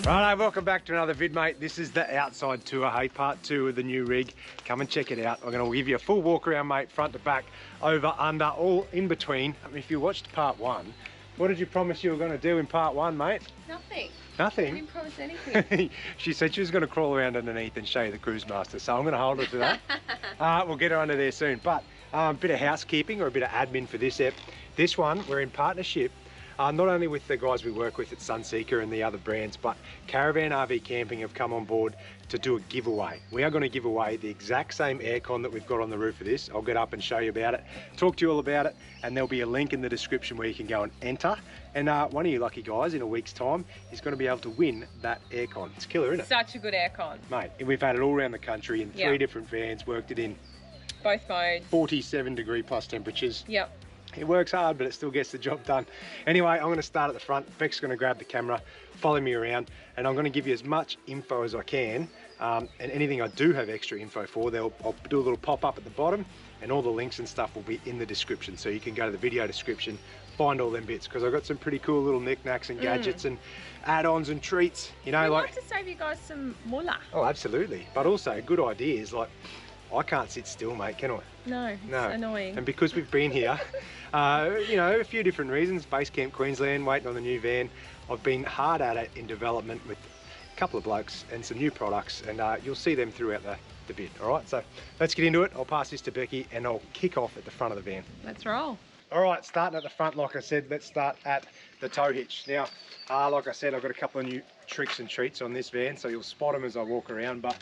Righto, welcome back to another vid, mate. This is the outside tour, hey, part 2 of the new rig. Come and check it out. I'm going to give you a full walk around, mate, front to back, over, under, all in between. I mean, if you watched part 1, what did you promise you were going to do in part 1, mate? Nothing. Nothing? I didn't promise anything. She said she was going to crawl around underneath and show you the cruise master, so I'm going to hold her to that. We'll get her under there soon. But a bit of housekeeping or a bit of admin for this ep. This one, we're in partnership not only with the guys we work with at Sunseeker and the other brands, but Caravan RV Camping have come on board to do a giveaway. We are going to give away the exact same aircon that we've got on the roof of this. I'll get up and show you about it, talk to you all about it, and there'll be a link in the description where you can go and enter. And one of you lucky guys in a week's time is going to be able to win that aircon. It's killer, isn't it? Such a good aircon. Mate, we've had it all around the country in 3 different vans, worked it in both modes. 47-degree plus temperatures. Yep. It works hard, but it still gets the job done. Anyway, I'm going to start at the front. Beck's going to grab the camera, follow me around, and I'm going to give you as much info as I can. And anything I do have extra info for, I'll do a little pop-up at the bottom, and all the links and stuff will be in the description. So you can go to the video description, find all them bits, because I've got some pretty cool little knickknacks and gadgets and add-ons and treats. You know, We'd like like to save you guys some moolah. Oh, absolutely. But also, good ideas like, I can't sit still, mate, can I? No, it's annoying. And because we've been here, you know, a few different reasons, Base Camp Queensland, waiting on the new van, I've been hard at it in development with a couple of blokes and some new products, and you'll see them throughout the bit, all right? So let's get into it. I'll pass this to Becky and I'll kick off at the front of the van. Let's roll. All right, starting at the front, like I said, let's start at the tow hitch. Now, like I said, I've got a couple of new tricks and treats on this van, so you'll spot them as I walk around, but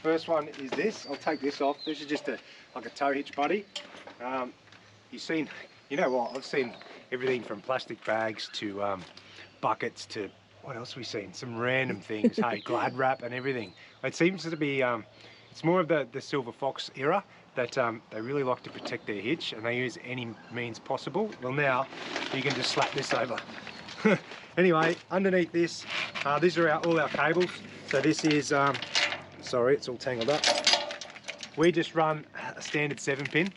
first one is this. I'll take this off. This is just like a tow hitch buddy. You know what, I've seen everything from plastic bags to buckets to, what else have we seen? Some random things, hey, Glad wrap and everything. It seems to be, it's more of the Silver Fox era that they really like to protect their hitch and they use any means possible. Well, now you can just slap this over. Anyway, underneath this, these are all our cables. So this is, sorry, it's all tangled up. We just run a standard 7-pin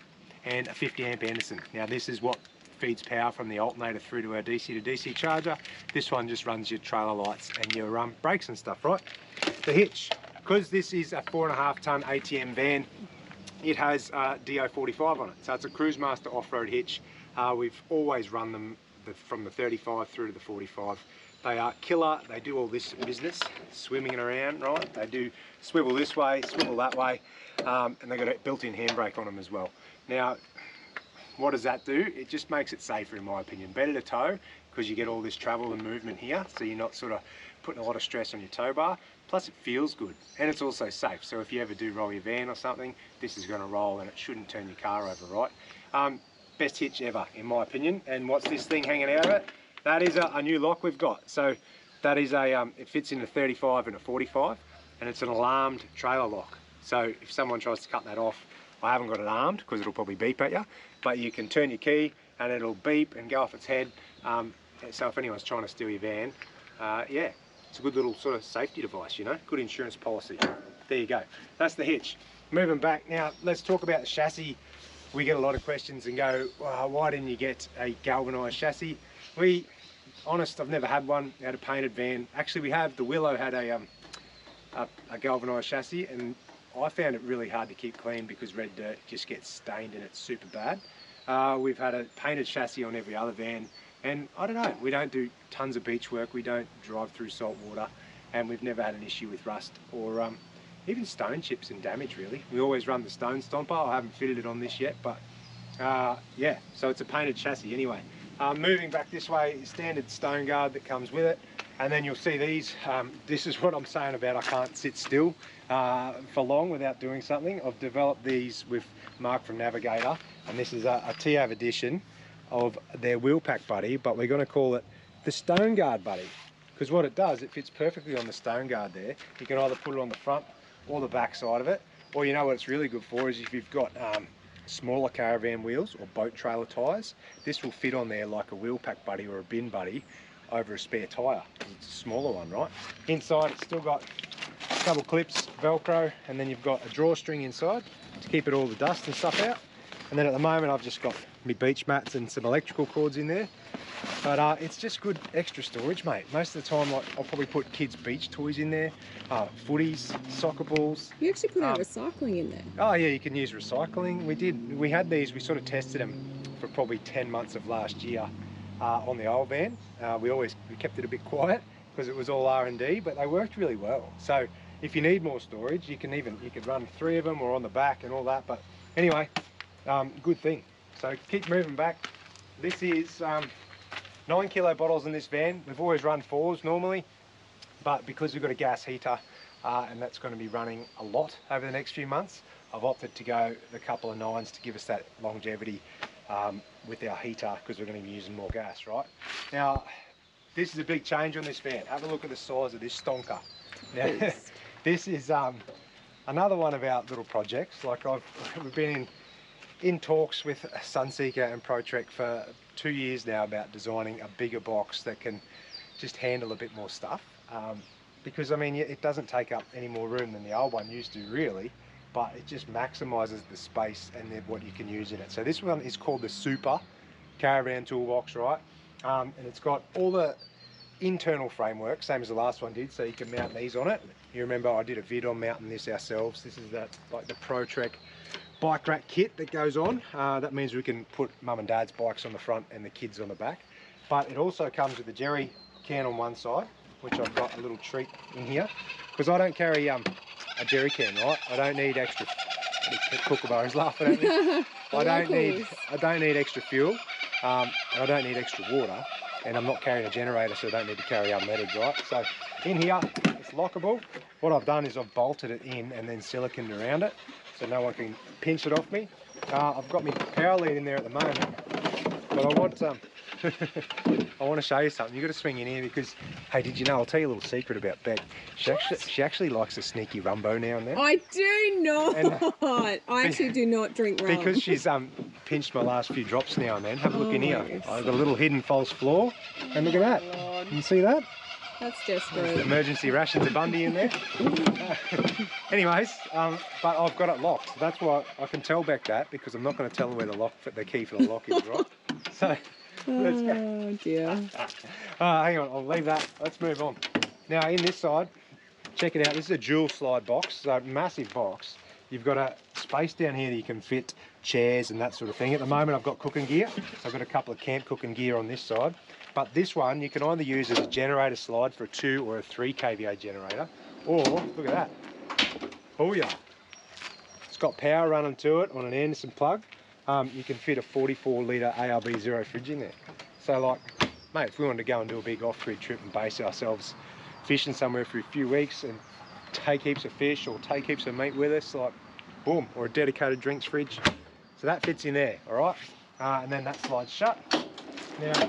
and a 50 amp Anderson. Now this is what feeds power from the alternator through to our DC to DC charger. This one just runs your trailer lights and your brakes and stuff, right? The hitch, because this is a 4.5 ton ATM van, it has DO45 on it. So it's a Cruise Master off-road hitch. We've always run them from the 35 through to the 45. They are killer. They do all this business, swimming around, right? They do swivel this way, swivel that way, and they've got a built-in handbrake on them as well. Now, what does that do? It just makes it safer, in my opinion. Better to tow, because you get all this travel and movement here, so you're not sort of putting a lot of stress on your tow bar. Plus it feels good, and it's also safe. So if you ever do roll your van or something, this is going to roll and it shouldn't turn your car over, right? Best hitch ever, in my opinion. And what's this thing hanging out of it? That is a new lock we've got. So that is it fits in a 35 and a 45, and it's an alarmed trailer lock. So if someone tries to cut that off, I haven't got it armed because it'll probably beep at you, but you can turn your key and it'll beep and go off its head. So if anyone's trying to steal your van, yeah, it's a good little sort of safety device, you know, good insurance policy. There you go. That's the hitch. Moving back now, let's talk about the chassis. We get a lot of questions and go, well, why didn't you get a galvanised chassis? Honest, I've never had one. We had a painted van. Actually, we have. The Willow had a galvanised chassis, and I found it really hard to keep clean because red dirt just gets stained and it's super bad. We've had a painted chassis on every other van, and I don't know, we don't do tons of beach work, we don't drive through salt water, and we've never had an issue with rust or even stone chips and damage, really. We always run the stone stomper. I haven't fitted it on this yet, but yeah, so it's a painted chassis anyway. Moving back this way, standard stone guard that comes with it. And then you'll see these, this is what I'm saying about I can't sit still for long without doing something. I've developed these with Mark from Navigator, and this is a TAV edition of their wheel pack buddy, but we're going to call it the stone guard buddy, because what it does, it fits perfectly on the stone guard there. You can either put it on the front or the back side of it, or you know what it's really good for is if you've got smaller caravan wheels or boat trailer tyres, this will fit on there like a wheel pack buddy or a bin buddy over a spare tyre. It's a smaller one, right? Inside it's still got a couple clips, Velcro, and then you've got a drawstring inside to keep all the dust and stuff out. And then at the moment I've just got my beach mats and some electrical cords in there. But it's just good extra storage, mate. Most of the time, like, I'll probably put kids' beach toys in there, footies, soccer balls. You actually put our recycling in there. Oh yeah, you can use recycling. We had these, we sort of tested them for probably 10 months of last year on the old van. We kept it a bit quiet because it was all R&D, but they worked really well. So if you need more storage, you could run 3 of them or on the back and all that. But anyway, good thing. So keep moving back. This is 9 kilo bottles in this van. We've always run 4s normally, but because we've got a gas heater and that's going to be running a lot over the next few months, I've opted to go a couple of 9s to give us that longevity with our heater, because we're going to be using more gas, right? Now, this is a big change on this van. Have a look at the size of this stonker. Now, this is another one of our little projects. Like we've been in talks with Sunseeker and ProTrek for 2 years now about designing a bigger box that can just handle a bit more stuff. Because I mean, it doesn't take up any more room than the old one used to, really, but it just maximizes the space and what you can use in it. So this one is called the Super Caravan Toolbox, right? And it's got all the internal framework, same as the last one did, so you can mount these on it. You remember I did a vid on mounting this ourselves. This is like the ProTrek bike rack kit that goes on. That means we can put mum and dad's bikes on the front and the kids on the back. But it also comes with a jerry can on one side, which I've got a little treat in here, because I don't carry a jerry can, right? I don't need extra. Kookaburra's laughing at me. I don't need extra fuel, and I don't need extra water, and I'm not carrying a generator, so I don't need to carry unleaded, right? So in here, it's lockable. What I've done is I've bolted it in and then siliconed around it, so no one can pinch it off me. I've got my power lead in there at the moment, but I want I want to show you something. You've got to swing in here because, hey, did you know, I'll tell you a little secret about Beck. She actually likes a sneaky rumbo now and then. I do not. And, I actually do not drink rum. Because she's pinched my last few drops now and then. Have a look in here. I've got a little hidden false floor. And look at that. Lord. Can you see that? That's desperate. Emergency rations of Bundy in there. Anyways, but I've got it locked. That's why I can tell Beck that, because I'm not going to tell her where the key for the lock is, right? So let's go. Oh dear. Hang on, I'll leave that. Let's move on. Now in this side, check it out. This is a dual slide box, so massive box. You've got a space down here that you can fit chairs and that sort of thing. At the moment I've got cooking gear, so I've got a couple of camp cooking gear on this side. But this one you can either use as a generator slide for a 2 or a 3 kVA generator, or look at that. Oh yeah. It's got power running to it on an Anderson plug. You can fit a 44 litre ARB Zero fridge in there. So like, mate, if we wanted to go and do a big off-grid trip and base ourselves fishing somewhere for a few weeks and take heaps of fish or take heaps of meat with us, like, boom, or a dedicated drinks fridge. So that fits in there, all right? And then that slides shut. Now,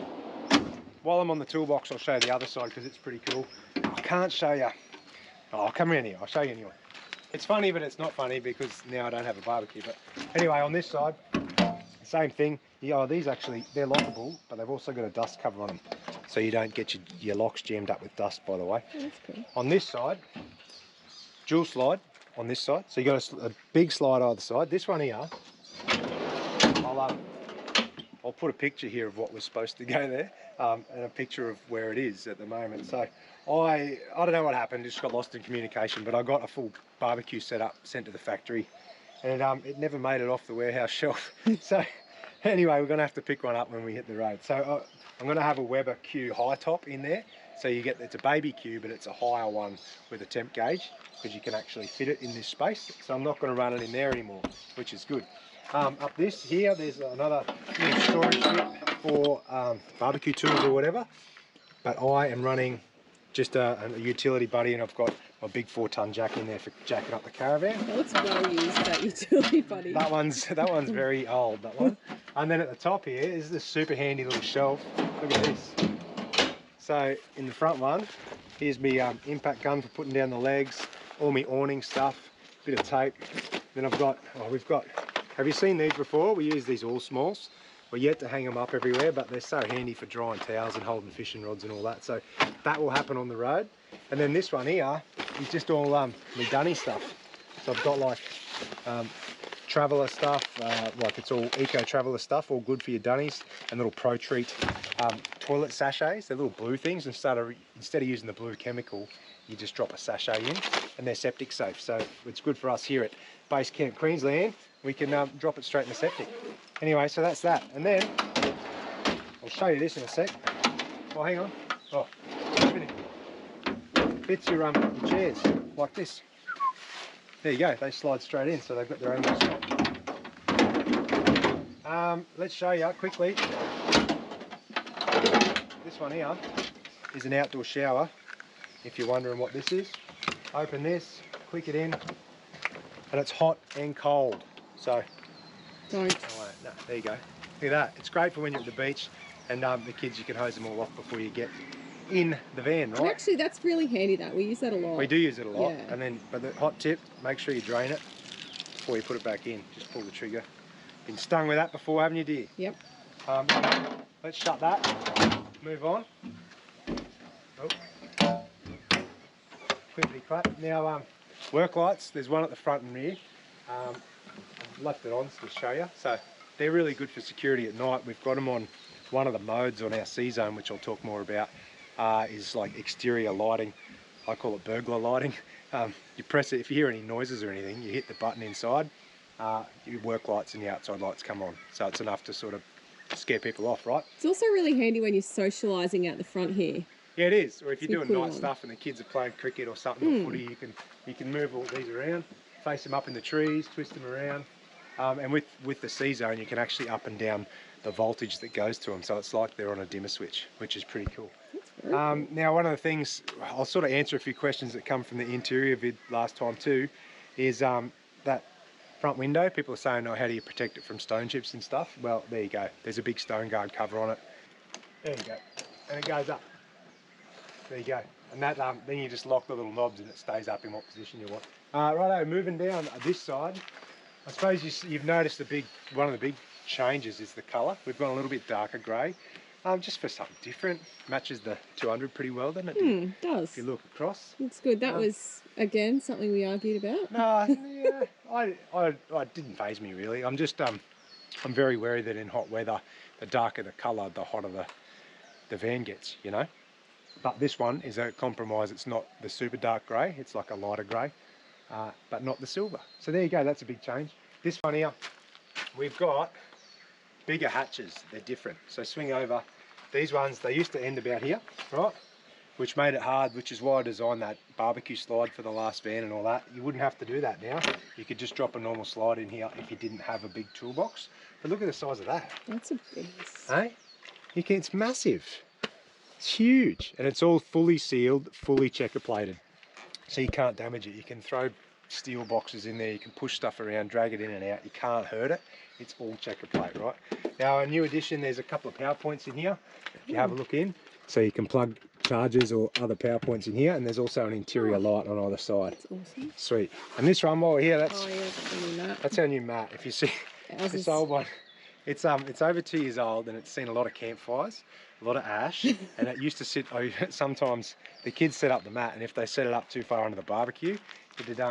while I'm on the toolbox, I'll show you the other side because it's pretty cool. I can't show you. Oh, come around here, I'll show you anyway. It's funny, but it's not funny because now I don't have a barbecue. But anyway, on this side, same thing. Yeah, these actually, they're lockable, but they've also got a dust cover on them, so you don't get your locks jammed up with dust, by the way. Oh, that's cool. On this side, dual slide on this side. So you got a big slide either side. This one here, I'll put a picture here of what was supposed to go there, and a picture of where it is at the moment. So I don't know what happened, just got lost in communication, but I got a full barbecue set up, sent to the factory, and it never made it off the warehouse shelf. So anyway, we're gonna have to pick one up when we hit the road. So I'm gonna have a Weber Q high top in there. So it's a baby Q, but it's a higher one with a temp gauge, because you can actually fit it in this space. So I'm not gonna run it in there anymore, which is good. Up here, there's another storage bit for barbecue tools or whatever. But I am running just a utility buddy, and I've got my big 4-ton jack in there for jacking up the Caravan. That looks well used, that utility buddy. That one's very old, that one. And then at the top here is this super handy little shelf. Look at this. So in the front one, here's my impact gun for putting down the legs, all my awning stuff, bit of tape. Then we've got, have you seen these before? We use these all smalls. We're yet to hang them up everywhere, but they're so handy for drying towels and holding fishing rods and all that. So that will happen on the road. And then this one here is just all my dunny stuff. So I've got like traveller stuff, like it's all eco traveller stuff, all good for your dunnies, and little Pro Treat toilet sachets. They're little blue things. Instead of using the blue chemical, you just drop a sachet in, and they're septic safe. So it's good for us here at Base Camp Queensland. We can drop it straight in the septic. Anyway, so that's that. And then I'll show you this in a sec. Oh, hang on. Oh, fits your chairs like this. There you go. They slide straight in, so they've got their own little spot. Let's show you quickly. This one here is an outdoor shower. If you're wondering what this is, open this, click it in, and it's hot and cold. So, Don't. oh, no, there you go. Look at that. It's great for when you're at the beach, and the kids, you can hose them all off before you get in the van, right? And actually, that's really handy. That we use that a lot. We do use it a lot. Yeah. And then, but the hot tip, make sure you drain it before you put it back in. Just pull the trigger. Been stung with that before, haven't you, dear? Yep. Let's shut that. Move on. Oh. Quickly clap. Now, work lights. There's one at the front and rear. I've left it on to show you. So they're really good for security at night. We've got them on one of the modes on our C-Zone, which I'll talk more about, is like exterior lighting. I call it burglar lighting. You press it, if you hear any noises or anything, you hit the button inside, your work lights and the outside lights come on. So it's enough to sort of scare people off, right? It's also really handy when you're socialising out the front here. Yeah, it is. Or if you're doing cool night stuff and the kids are playing cricket or something, or footy, you can move all these around, face them up in the trees, twist them around. And with the C-Zone, you can actually up and down the voltage that goes to them. So it's like they're on a dimmer switch, which is pretty cool. Now, one of the things, I'll sort of answer a few questions that come from the interior vid last time too, is that front window. People are saying, oh, how do you protect it from stone chips and stuff? Well, there you go. There's a big stone guard cover on it. There you go. And it goes up. There you go. And that then you just lock the little knobs and it stays up in what position you want. Righto, moving down this side. I suppose you've noticed one of the big changes is the colour. We've gone a little bit darker grey, just for something different. Matches the 200 pretty well, doesn't it? It does. If you look across. It's good. That was, again, something we argued about. No, yeah, I didn't faze me really. I'm just, I'm very wary that in hot weather, the darker the colour, the hotter the van gets, you know. But this one is a compromise. It's not the super dark grey. It's like a lighter grey. But not the silver. So there you go, that's a big change. This one here, we've got bigger hatches, they're different. So swing over, these ones, they used to end about here, right? Which made it hard, which is why I designed that barbecue slide for the last van and all that. You wouldn't have to do that now. You could just drop a normal slide in here if you didn't have a big toolbox. But look at the size of that. That's a beast. Hey? It's massive. It's huge. And it's all fully sealed, fully checker plated. So you can't damage it. You can throw steel boxes in there, you can push stuff around, drag it in and out. You can't hurt it. It's all checker plate, right? Now, a new addition, there's a couple of power points in here. If you have a look in, so you can plug chargers or other power points in here, and there's also an interior light on either side. That's awesome. Sweet. And this one while we're here, Oh yeah, that's our new mat. If you see this old one, it's over 2 years old and it's seen a lot of campfires, a lot of ash, and it used to sit, sometimes the kids set up the mat, and if they set it up too far under the barbecue, it'd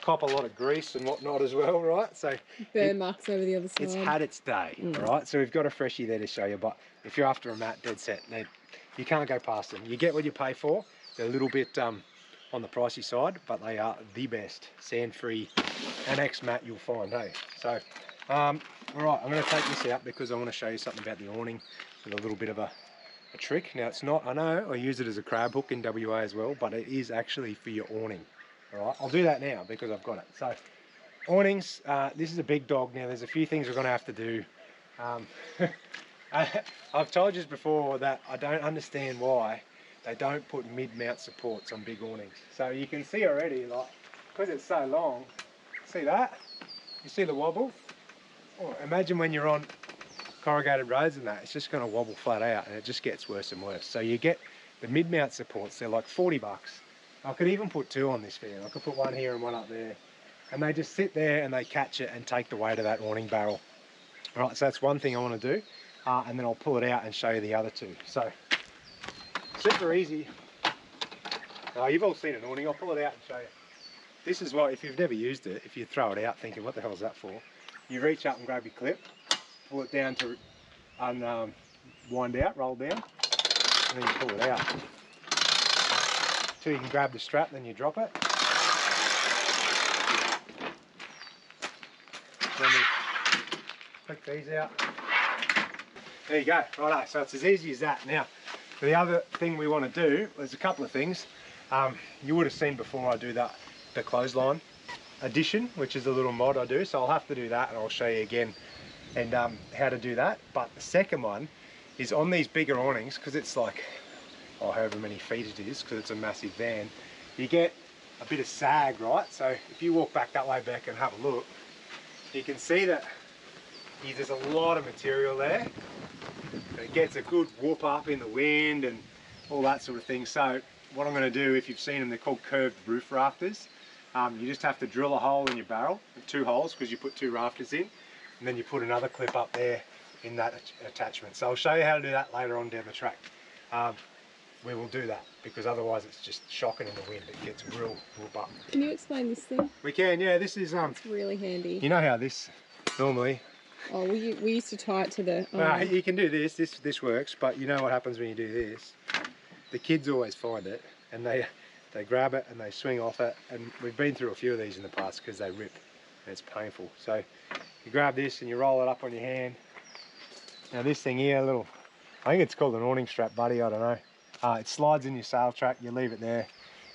cop a lot of grease and whatnot as well, right? So burn marks over the other side. It's had its day, right? So we've got a freshie there to show you, but if you're after a mat, dead set, you can't go past them. You get what you pay for. They're a little bit on the pricey side, but they are the best sand-free annex mat you'll find, hey? So, all right, I'm going to take this out because I want to show you something about the awning with a little bit of a trick. Now, it's not, I know I use it as a crab hook in WA as well, but it is actually for your awning. All right, I'll do that now because I've got it. So, awnings, this is a big dog. Now, there's a few things we're going to have to do. I've told you before that I don't understand why they don't put mid-mount supports on big awnings. So you can see already, like, because it's so long, see that? You see the wobble? Oh, imagine when you're on corrugated roads and that, it's just going to wobble flat out and it just gets worse and worse. So you get the mid-mount supports, they're like 40 bucks. I could even put two on this van. I could put one here and one up there. And they just sit there and they catch it and take the weight of that awning barrel. All right, so that's one thing I want to do. And then I'll pull it out and show you the other two. So, super easy. You've all seen an awning. I'll pull it out and show you. This is what, if you've never used it, if you throw it out thinking, what the hell is that for? you reach up and grab your clip, pull it down to wind out, roll down, and then you pull it out. So you can grab the strap, then you drop it. Then we click these out. There you go, righto, so it's as easy as that. Now, the other thing we want to do, there's a couple of things. You would have seen before I do the clothesline addition, which is a little mod I do, so I'll have to do that and I'll show you again and how to do that. But the second one is on these bigger awnings, because it's like, oh, however many feet it is, because it's a massive van, you get a bit of sag, right? So if you walk back that way, Beck, and have a look, you can see that there's a lot of material there. It gets a good whoop up in the wind and all that sort of thing. So what I'm going to do, if you've seen them, they're called curved roof rafters. You just have to drill a hole in your barrel, 2 holes, because you put 2 rafters in, and then you put another clip up there in that attachment. So I'll show you how to do that later on down the track. We will do that, because otherwise it's just shocking in the wind. It gets real whoop up. Can you explain this thing? We can, yeah. This is It's really handy. you know how this normally. Oh, we used to tie it to the. You can do this. This works, but you know what happens when you do this? The kids always find it, and they grab it and they swing off it. And we've been through a few of these in the past because they rip, and it's painful. So you grab this and you roll it up on your hand. Now this thing here, I think it's called an awning strap, buddy. I don't know. It slides in your sail track. You leave it there,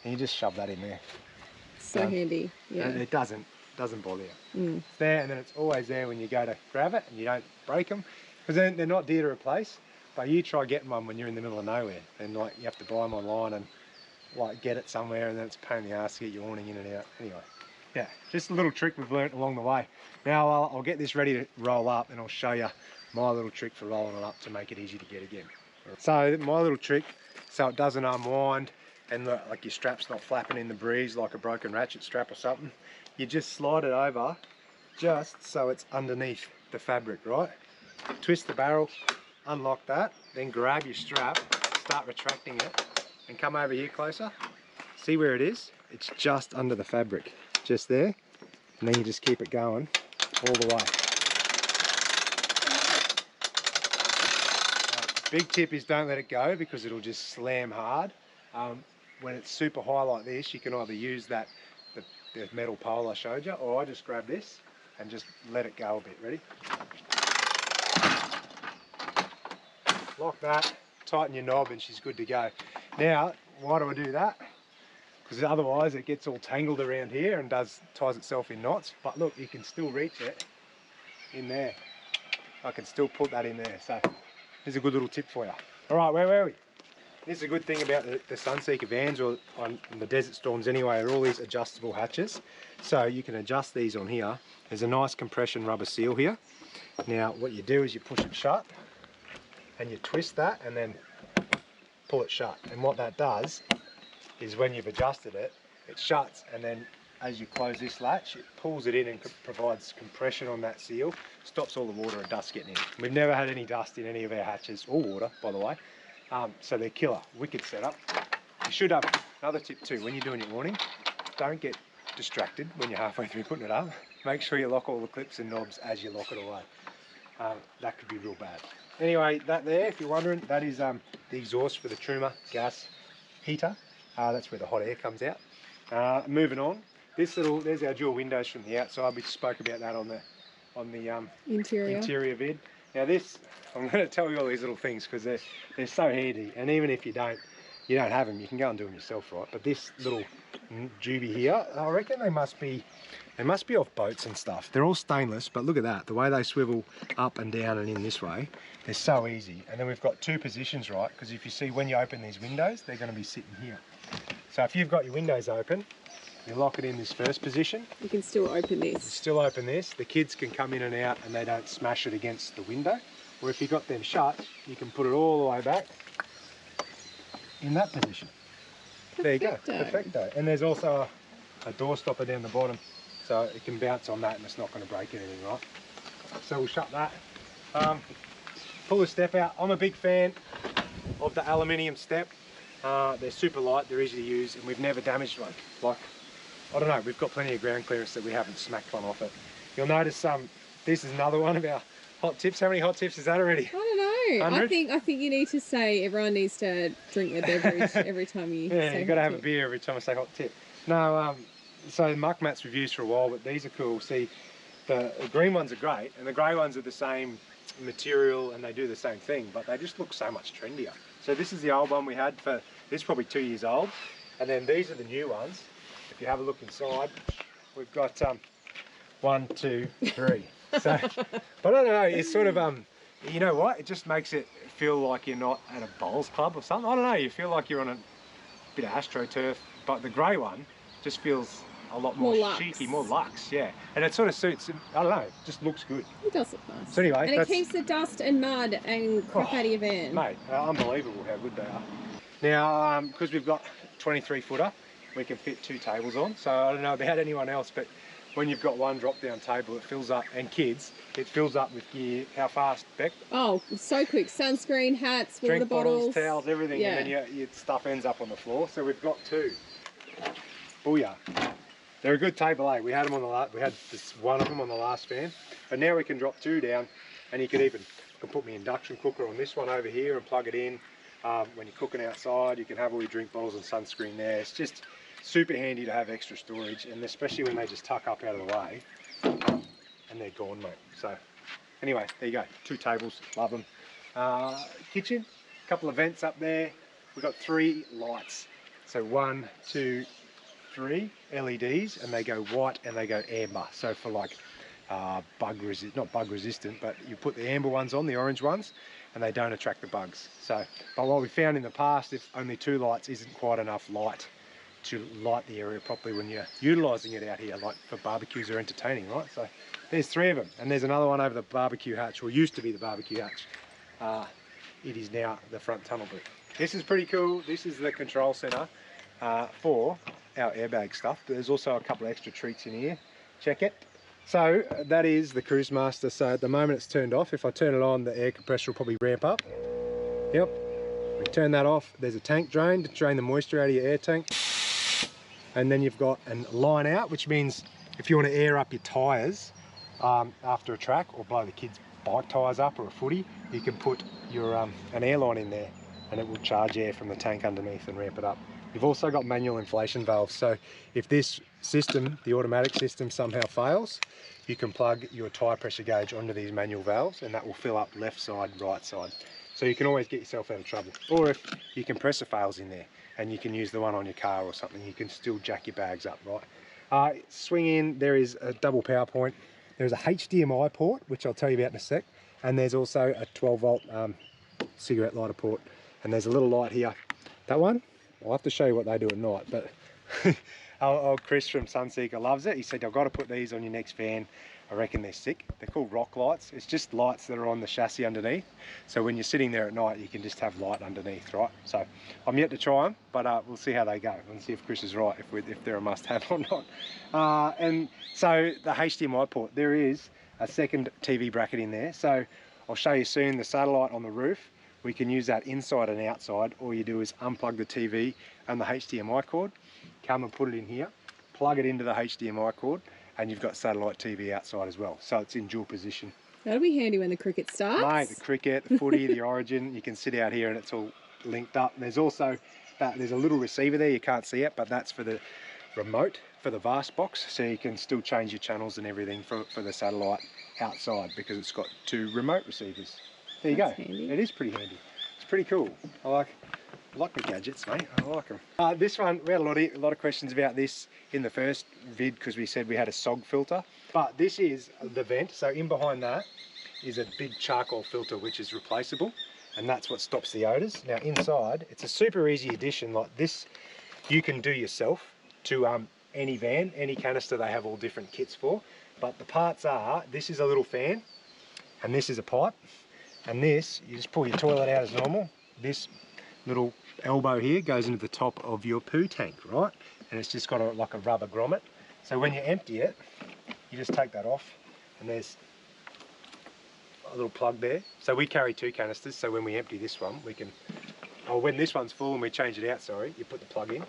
and you just shove that in there. So handy. Yeah. And it doesn't bother you. It's there, and then it's always there when you go to grab it, and you don't break them, because they're not dear to replace. But you try getting one when you're in the middle of nowhere, and like you have to buy them online and like get it somewhere, and then it's a pain in the ass to get your awning in and out. Anyway, yeah, just a little trick we've learnt along the way. Now I'll get this ready to roll up, and I'll show you my little trick for rolling it up to make it easy to get again. So my little trick, so it doesn't unwind and like your strap's not flapping in the breeze like a broken ratchet strap or something, you just slide it over just so it's underneath the fabric, right? Twist the barrel, unlock that, then grab your strap, start retracting it, and come over here closer. See where it is? It's just under the fabric, just there. And then you just keep it going all the way. Big tip is don't let it go, because it'll just slam hard. When it's super high like this, you can either use the metal pole I showed you, or I just grab this and just let it go a bit. Ready? Lock that, tighten your knob, and she's good to go. Now, why do I do that? Because otherwise it gets all tangled around here and ties itself in knots. But look, you can still reach it in there. I can still put that in there. So here's a good little tip for you. All right, where were we? This is a good thing about the Sunseeker vans, or on the Desert Storms anyway, are all these adjustable hatches. So you can adjust these on here. There's a nice compression rubber seal here. Now what you do is you push it shut and you twist that and then pull it shut. And what that does is when you've adjusted it, it shuts, and then as you close this latch, it pulls it in and provides compression on that seal, stops all the water and dust getting in. We've never had any dust in any of our hatches, or water, by the way. So they're killer, wicked setup. You should have another tip too, when you're doing your awning, don't get distracted when you're halfway through putting it up. Make sure you lock all the clips and knobs as you lock it away. That could be real bad. Anyway, that there, if you're wondering, that is the exhaust for the Truma gas heater. That's where the hot air comes out. Moving on, there's our dual windows from the outside. We spoke about that on the interior vid. Now this, I'm going to tell you all these little things because they're so handy, and even if you don't have them, you can go and do them yourself, right? But this little doobie here, I reckon they must be off boats and stuff. They're all stainless, but look at that, the way they swivel up and down and in this way, they're so easy. And then we've got 2 positions, right? Because if you see when you open these windows, they're going to be sitting here. So if you've got your windows open, you lock it in this first position. You can still open this. You still open this. The kids can come in and out and they don't smash it against the window. Or if you've got them shut, you can put it all the way back in that position. Perfecto. There you go, perfecto. And there's also a door stopper down the bottom, so it can bounce on that and it's not going to break anything, right? So we'll shut that. Pull the step out. I'm a big fan of the aluminium step. They're super light, they're easy to use, and we've never damaged one. Like, I don't know, we've got plenty of ground clearance that we haven't smacked one off it. You'll notice This is another one of our hot tips. How many hot tips is that already? I don't know. 100? I think you need to say everyone needs to drink their beverage every time you Yeah, say you've got to hot have a tip. beer every time I say hot tip. No, so muck mats we've used for a while, but these are cool. See, the green ones are great, and the grey ones are the same material and they do the same thing, but they just look so much trendier. So this is the old one we had for, this is probably 2 years old, and then these are the new ones. If you have a look inside, we've got 1, 2, 3. So, but I don't know, it's sort of, you know what, it just makes it feel like you're not at a bowls club or something. I don't know, you feel like you're on a bit of AstroTurf, but the grey one just feels a lot more cheeky, more luxe, yeah. And it sort of suits, I don't know, it just looks good. It does look nice. So anyway, and it keeps the dust and mud and crap out of your van. Mate, unbelievable how good they are. Now, because we've got 23 footer, we can fit 2 tables on. So I don't know about anyone else, but when you've got one drop down table, it fills up, and kids, it fills up with gear. How fast, Beck? Oh, so quick. Sunscreen, hats, water Drink bottles, towels, everything, yeah. and then your stuff ends up on the floor. So we've got 2. Booyah. They're a good table, eh? We had them on the last, we had this one of them on the last van, but now we can drop 2 down, and you can even put my induction cooker on this one over here and plug it in. When you're cooking outside, you can have all your drink bottles and sunscreen there. It's just super handy to have extra storage, and especially when they just tuck up out of the way, and they're gone, mate. So anyway, there you go, 2 tables, love them. Kitchen, a couple of vents up there. We've got 3 lights. So 1, 2, 3 LEDs, and they go white and they go amber. So for like not bug resistant, but you put the amber ones on, the orange ones, and they don't attract the bugs. So, but what we found in the past, if only 2 lights isn't quite enough light to light the area properly when you're utilising it out here, like for barbecues or entertaining, right? So there's 3 of them, and there's another one over the barbecue hatch, or used to be the barbecue hatch. It is now the front tunnel boot. This is pretty cool. This is the control centre for our airbag stuff. There's also a couple of extra treats in here. Check it. So that is the Cruise Master. So at the moment it's turned off. If I turn it on, the air compressor will probably ramp up. Yep. We turn that off. There's a tank drain to drain the moisture out of your air tank. And then you've got a line out, which means if you want to air up your tyres after a track, or blow the kids' bike tyres up, or a footy, you can put your an airline in there, and it will charge air from the tank underneath and ramp it up. You've also got manual inflation valves, so if this system, the automatic system, somehow fails, you can plug your tyre pressure gauge onto these manual valves, and that will fill up left side, right side. So you can always get yourself out of trouble. Or if your compressor fails in there, and you can use the one on your car or something, you can still jack your bags up, right? Swing in, there is a double power point. There's a HDMI port, which I'll tell you about in a sec, and there's also a 12 volt cigarette lighter port. And there's a little light here. That one, I'll have to show you what they do at night, but old Chris from Sunseeker loves it. He said, I've got to put these on your next van. I reckon they're sick. They're called rock lights. It's just lights that are on the chassis underneath. So when you're sitting there at night, you can just have light underneath, right? So I'm yet to try them, but we'll see how they go and see if Chris is right, if they're a must-have or not. And so the HDMI port, there is a second TV bracket in there. So I'll show you soon the satellite on the roof. We can use that inside and outside. All you do is unplug the TV and the HDMI cord, come and put it in here, plug it into the HDMI cord, and you've got satellite TV outside as well. So it's in dual position. That'll be handy when the cricket starts. Mate, the cricket, the footy, the origin, you can sit out here and it's all linked up. And there's also, there's a little receiver there, you can't see it, but that's for the remote for the VAST box. So you can still change your channels and everything for the satellite outside, because it's got 2 remote receivers. There you go. Handy. It is pretty handy. It's pretty cool. I like my gadgets, mate. I like them. This one, we had a lot of questions about this in the first vid, because we said we had a SOG filter. But this is the vent. So in behind that is a big charcoal filter, which is replaceable, and that's what stops the odours. Now inside, it's a super easy addition. Like this, you can do yourself to any van, any canister. They have all different kits for. But the parts are, this is a little fan, and this is a pipe. And this, you just pull your toilet out as normal. This little elbow here goes into the top of your poo tank, right? And it's just got like a rubber grommet. So when you empty it, you just take that off, and there's a little plug there. So we carry 2 canisters, so when we empty this one, we can, or when this one's full and we change it out, sorry, you put the plug in.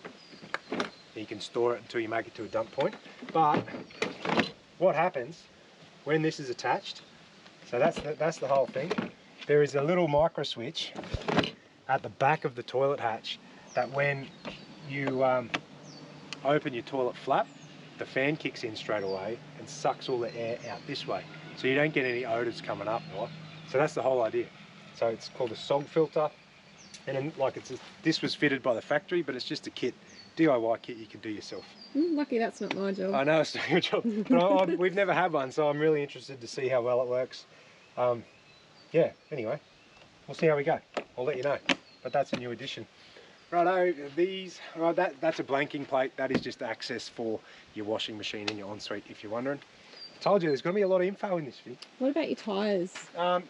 You can store it until you make it to a dump point. But what happens when this is attached, so that's the whole thing, there is a little micro switch at the back of the toilet hatch that when you open your toilet flap, the fan kicks in straight away and sucks all the air out this way, so you don't get any odours coming up, right? So that's the whole idea. So it's called a SOG filter, and then, like, this was fitted by the factory, but it's just a kit, DIY kit you can do yourself. Lucky that's not my job. I know it's not your job, but we've never had one, so I'm really interested to see how well it works. Yeah, anyway, we'll see how we go. I'll let you know, but that's a new addition. Righto, that's a blanking plate. That is just access for your washing machine in your ensuite, if you're wondering. I told you there's going to be a lot of info in this video. What about your tyres?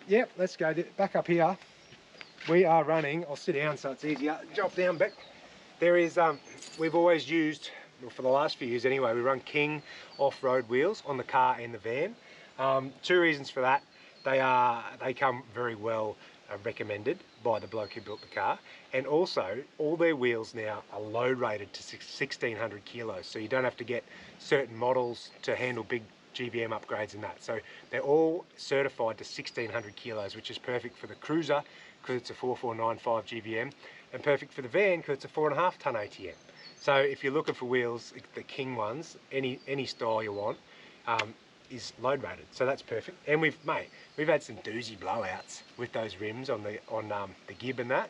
Yeah, let's go back up here. We are running, I'll sit down so it's easier. Drop down, Beck. There is, we've always used, well, for the last few years anyway, we run King off-road wheels on the car and the van. 2 reasons for that. They come very well recommended by the bloke who built the car, and also all their wheels now are load rated to 1600 kilos, so you don't have to get certain models to handle big GBM upgrades and that. So they're all certified to 1600 kilos, which is perfect for the cruiser because it's a 4495 GBM, and perfect for the van because it's a 4.5 ton ATM. So if you're looking for wheels, the King ones, any style you want, is load rated, so that's perfect. And we've had some doozy blowouts with those rims on the Gib and that.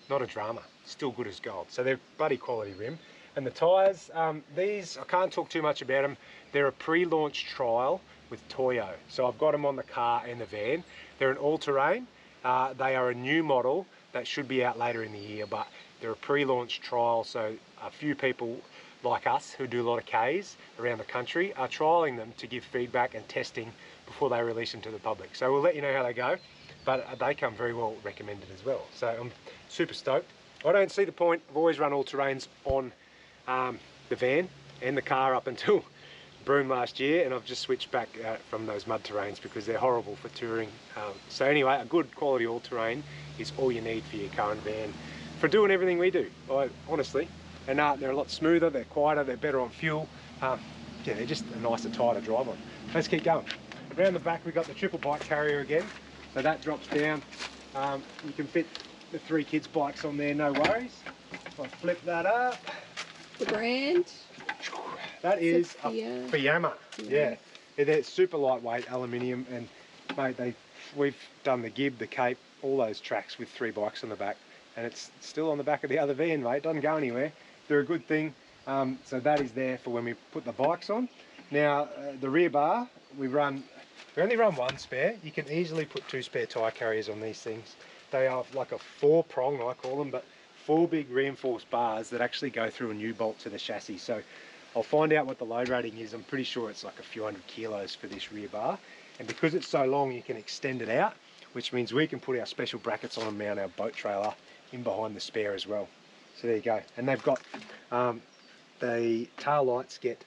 Not a drama, still good as gold. So they're bloody quality rim. And the tyres, these, I can't talk too much about them. They're a pre-launch trial with Toyo. So I've got them on the car and the van. They're an all-terrain. They are a new model that should be out later in the year, but they're a pre-launch trial, so a few people like us who do a lot of Ks around the country are trialling them to give feedback and testing before they release them to the public. So we'll let you know how they go, but they come very well recommended as well. So I'm super stoked. I don't see the point. I've always run all terrains on the van and the car up until Broome last year, and I've just switched back from those mud terrains because they're horrible for touring. So anyway, a good quality all terrain is all you need for your car and van for doing everything we do, honestly. And they're a lot smoother, they're quieter, they're better on fuel. Yeah, they're just a nicer tyre to drive on. Let's keep going. Around the back we've got the triple bike carrier again. So that drops down. You can fit the 3 kids' bikes on there, no worries. If I flip that up. The brand? That is a Fiamma. Yeah. They're super lightweight aluminium, and mate, we've done the Gib, the Cape, all those tracks with 3 bikes on the back, and it's still on the back of the other van, mate. It doesn't go anywhere. They're a good thing. So that is there for when we put the bikes on. Now the rear bar, we only run 1 spare. You can easily put 2 spare tyre carriers on these things. They are like a 4-prong, I call them, but 4 big reinforced bars that actually go through a new bolt to the chassis. So I'll find out what the load rating is. I'm pretty sure it's like a few hundred kilos for this rear bar. And because it's so long, you can extend it out, which means we can put our special brackets on and mount our boat trailer in behind the spare as well. So there you go. And they've got, the tail lights get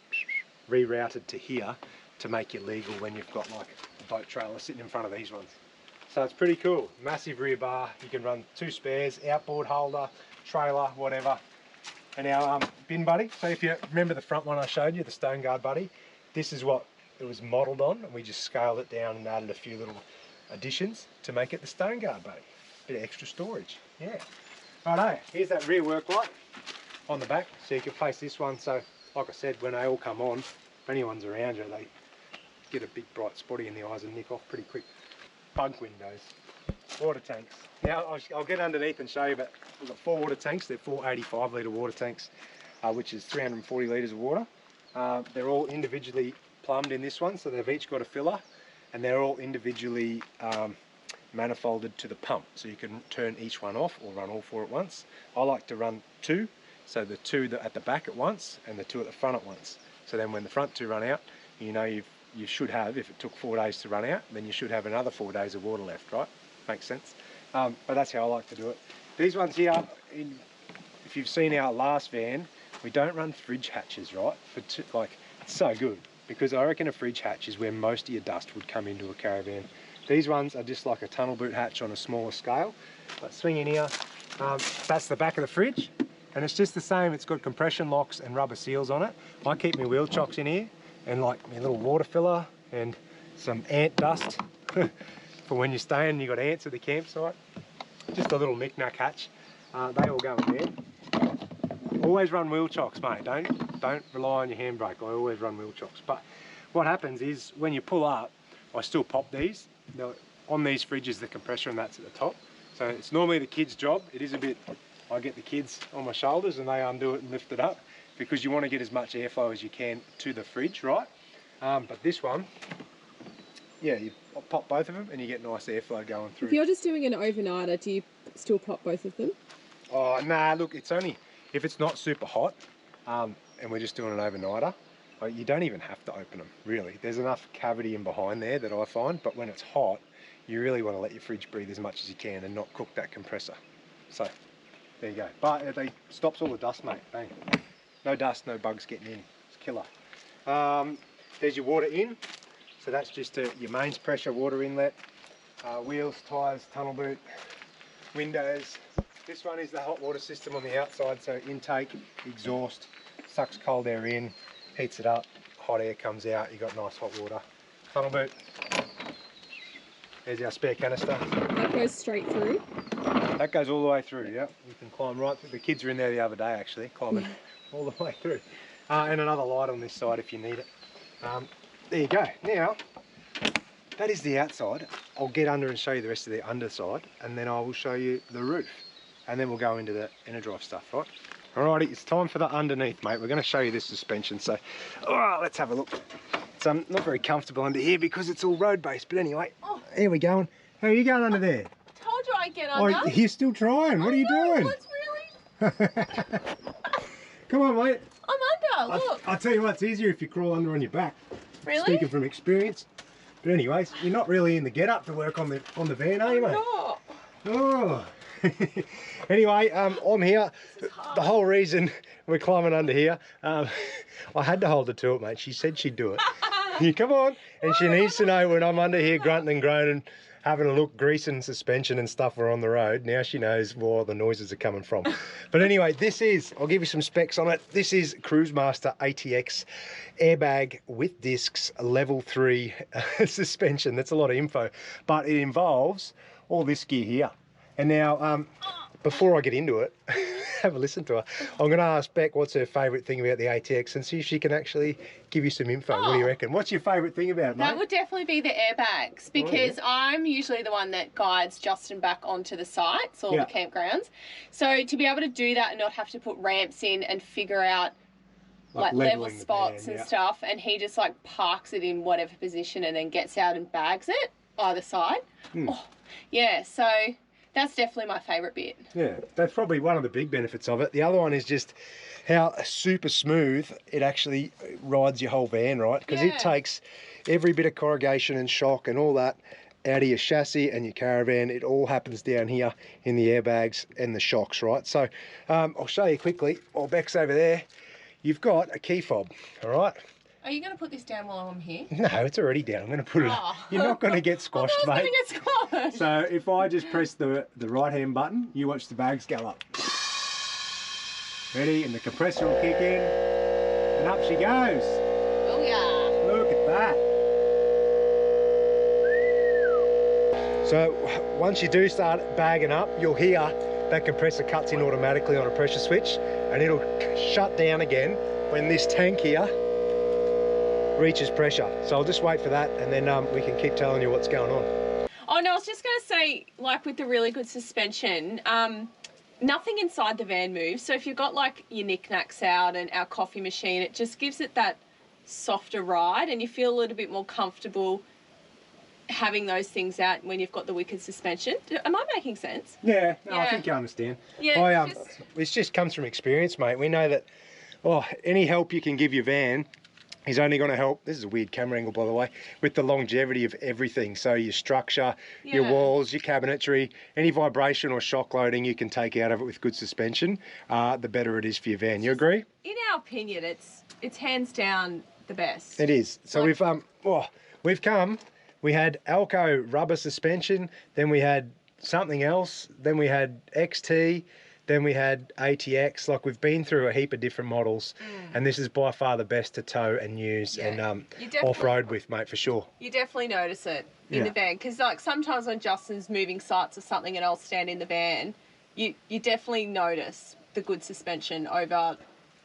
rerouted to here to make it legal when you've got like a boat trailer sitting in front of these ones. So it's pretty cool. Massive rear bar. You can run 2 spares, outboard holder, trailer, whatever. And our bin buddy, so if you remember the front one I showed you, the Stone Guard buddy, this is what it was modelled on, and we just scaled it down and added a few little additions to make it the Stone Guard buddy. Bit of extra storage, yeah. Righto, here's that rear work light on the back, so you can face this one. So like I said, when they all come on, if anyone's around you, they get a big bright spotty in the eyes and nick off pretty quick. Bunk windows, water tanks. Now I'll get underneath and show you, but we've got 4 water tanks. They're 4 85 litre water tanks, which is 340 litres of water. They're all individually plumbed in this one, so they've each got a filler, and they're all individually manifolded to the pump, so you can turn each one off or run all 4 at once. I like to run 2, so the 2 at the back at once and the 2 at the front at once. So then when the front 2 run out, you know you should have, if it took 4 days to run out, then you should have another 4 days of water left, right? Makes sense. But that's how I like to do it. These ones here, if you've seen our last van, we don't run fridge hatches, right? It's so good, because I reckon a fridge hatch is where most of your dust would come into a Caravan. These ones are just like a tunnel boot hatch on a smaller scale. But swing in here, that's the back of the fridge, and it's just the same. It's got compression locks and rubber seals on it. I keep my wheel chocks in here, and like my little water filler, and some ant dust for when you're staying and you've got ants at the campsite. Just a little knick-knack hatch. They all go in there. Always run wheel chocks, mate. Don't rely on your handbrake. I always run wheel chocks. But what happens is when you pull up, I still pop these. Now, on these fridges, the compressor and that's at the top. So it's normally the kids' job. It is a bit, I get the kids on my shoulders and they undo it and lift it up because you want to get as much airflow as you can to the fridge, right? But this one, yeah, you pop both of them and you get nice airflow going through. If you're just doing an overnighter, do you still pop both of them? Oh, nah, look, it's only, if it's not super hot and we're just doing an overnighter, you don't even have to open them, really. There's enough cavity in behind there that I find, but when it's hot, you really want to let your fridge breathe as much as you can and not cook that compressor. So, there you go. But it stops all the dust, mate. Bang. No dust, no bugs getting in. It's killer. There's your water in. So that's just your mains pressure water inlet. Wheels, tyres, tunnel boot, windows. This one is the hot water system on the outside. So intake, exhaust, sucks cold air in, heats it up, hot air comes out, you've got nice hot water. Tunnel boot. There's our spare canister. That goes straight through? That goes all the way through, yeah. You can climb right through. The kids were in there the other day actually, climbing all the way through. And another light on this side if you need it. There you go. Now, that is the outside. I'll get under and show you the rest of the underside and then I will show you the roof. And then we'll go into the inner drive stuff, right? Alrighty, it's time for the underneath, mate. We're going to show you this suspension. So, let's have a look. It's not very comfortable under here because it's all road-based. But anyway, here we go. How are you going under there? Told you I'd get under. Oh, you're still trying. What are you doing? What's really? Come on, mate. I'm under, look. I'll tell you what, it's easier if you crawl under on your back. Really? Speaking from experience. But anyways, you're not really in the get-up to work on the van, are you, mate? No. Oh. Anyway, I'm here. The whole reason we're climbing under here, I had to hold her to it, mate. She said she'd do it. You come on. And she needs to know when I'm under here grunting and groaning, having a look, greasing suspension and stuff, we're on the road. Now she knows where the noises are coming from. But anyway, this is, I'll give you some specs on it. This is Cruisemaster ATX airbag with discs, level 3 suspension. That's a lot of info. But it involves all this gear here. And now, before I get into it, have a listen to her. I'm going to ask Beck what's her favourite thing about the ATX and see if she can actually give you some info. What do you reckon? What's your favourite thing about it, mate? That would definitely be the airbags because I'm usually the one that guides Justin back onto the sites or the campgrounds. So to be able to do that and not have to put ramps in and figure out like level spots and stuff, and he just like parks it in whatever position and then gets out and bags it either side. Oh, yeah, so that's definitely my favourite bit. Yeah, that's probably one of the big benefits of it. The other one is just how super smooth it actually rides your whole van, right? Because it takes every bit of corrugation and shock and all that out of your chassis and your Caravan. It all happens down here in the airbags and the shocks, right? So I'll show you quickly. While Beck's over there, you've got a key fob, all right? Are you going to put this down while I'm here? No, it's already down. I'm going to put it. You're not going to get squashed, mate. Going to get squashed. So if I just press the right-hand button, you watch the bags go up. Ready? And the compressor will kick in, and up she goes. Oh yeah! Look at that. So once you do start bagging up, you'll hear that compressor cuts in automatically on a pressure switch, and it'll shut down again when this tank here reaches pressure. So I'll just wait for that and then we can keep telling you what's going on. Oh no, I was just going to say, like with the really good suspension, nothing inside the van moves. So if you've got like your knickknacks out and our coffee machine, it just gives it that softer ride and you feel a little bit more comfortable having those things out when you've got the wicked suspension. Am I making sense? Yeah, no, I think you understand. Yeah, it just comes from experience, mate. We know that any help you can give your van is only going to help, this is a weird camera angle by the way, with the longevity of everything. So your structure, your walls, your cabinetry, any vibration or shock loading you can take out of it with good suspension, the better it is for your van. You agree? In our opinion, it's hands down the best. It is. So we had Alco rubber suspension, then we had something else, then we had XT, Then we had ATX. Like, we've been through a heap of different models, and this is by far the best to tow and use and off-road with, mate, for sure. You definitely notice it in the van, because like sometimes when Justin's moving sites or something and I'll stand in the van, you definitely notice the good suspension over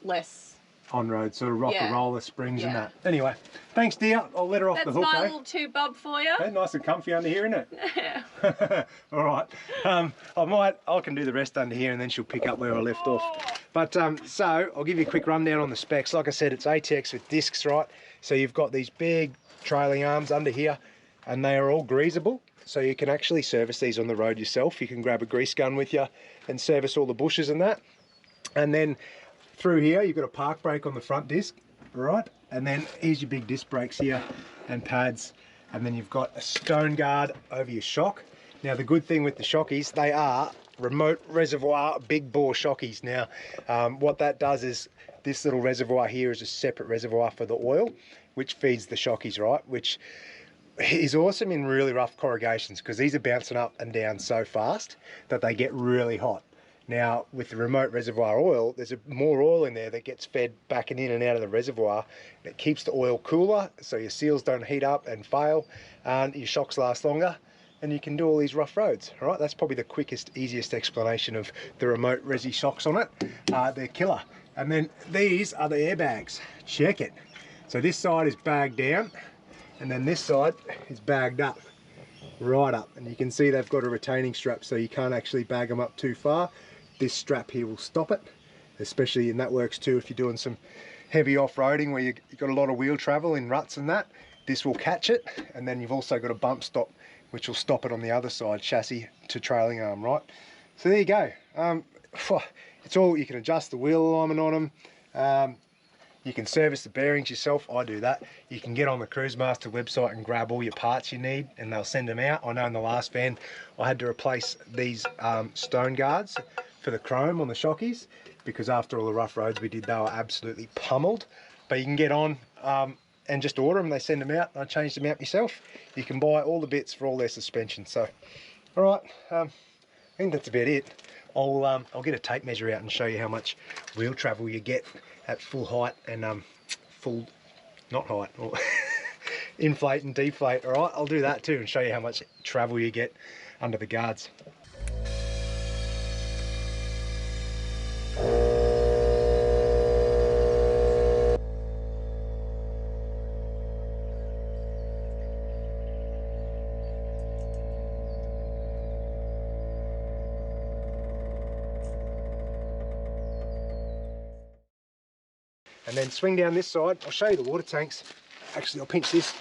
less on-road sort of rock and roller springs and that. Anyway, thanks, dear. I'll let her off the hook. That's my little tube bub for you. Nice and comfy under here, isn't it? Yeah. All right. I can do the rest under here, and then she'll pick up where I left off. But so I'll give you a quick rundown on the specs. Like I said, it's ATX with discs, right? So you've got these big trailing arms under here, and they are all greasable. So you can actually service these on the road yourself. You can grab a grease gun with you and service all the bushes and that. And then through here, you've got a park brake on the front disc, right? And then here's your big disc brakes here and pads. And then you've got a stone guard over your shock. Now, the good thing with the shockies, they are remote reservoir, big bore shockies. Now, what that does is this little reservoir here is a separate reservoir for the oil, which feeds the shockies, right? Which is awesome in really rough corrugations, because these are bouncing up and down so fast that they get really hot. Now, with the remote reservoir oil, there's more oil in there that gets fed back and in and out of the reservoir. It keeps the oil cooler, so your seals don't heat up and fail, and your shocks last longer, and you can do all these rough roads. All right, that's probably the quickest, easiest explanation of the remote resi shocks on it. They're killer. And then these are the airbags. Check it. So this side is bagged down, and then this side is bagged up, right up. And you can see they've got a retaining strap, so you can't actually bag them up too far. This strap here will stop it, especially, and that works too if you're doing some heavy off-roading where you've got a lot of wheel travel in ruts and that. This will catch it, and then you've also got a bump stop which will stop it on the other side, chassis to trailing arm, right? So there you go. It's all, you can adjust the wheel alignment on them. You can service the bearings yourself. I do that. You can get on the Cruise Master website and grab all your parts you need, and they'll send them out. I know in the last van I had to replace these stone guards for the chrome on the shockies, because after all the rough roads we did, they were absolutely pummeled. But you can get on and just order them. They send them out. I changed them out myself. You can buy all the bits for all their suspension. So, all right, I think that's about it. I'll get a tape measure out and show you how much wheel travel you get at full height and full, not height, or inflate and deflate. All right, I'll do that too and show you how much travel you get under the guards. And then swing down this side. I'll show you the water tanks. Actually, I'll pinch this.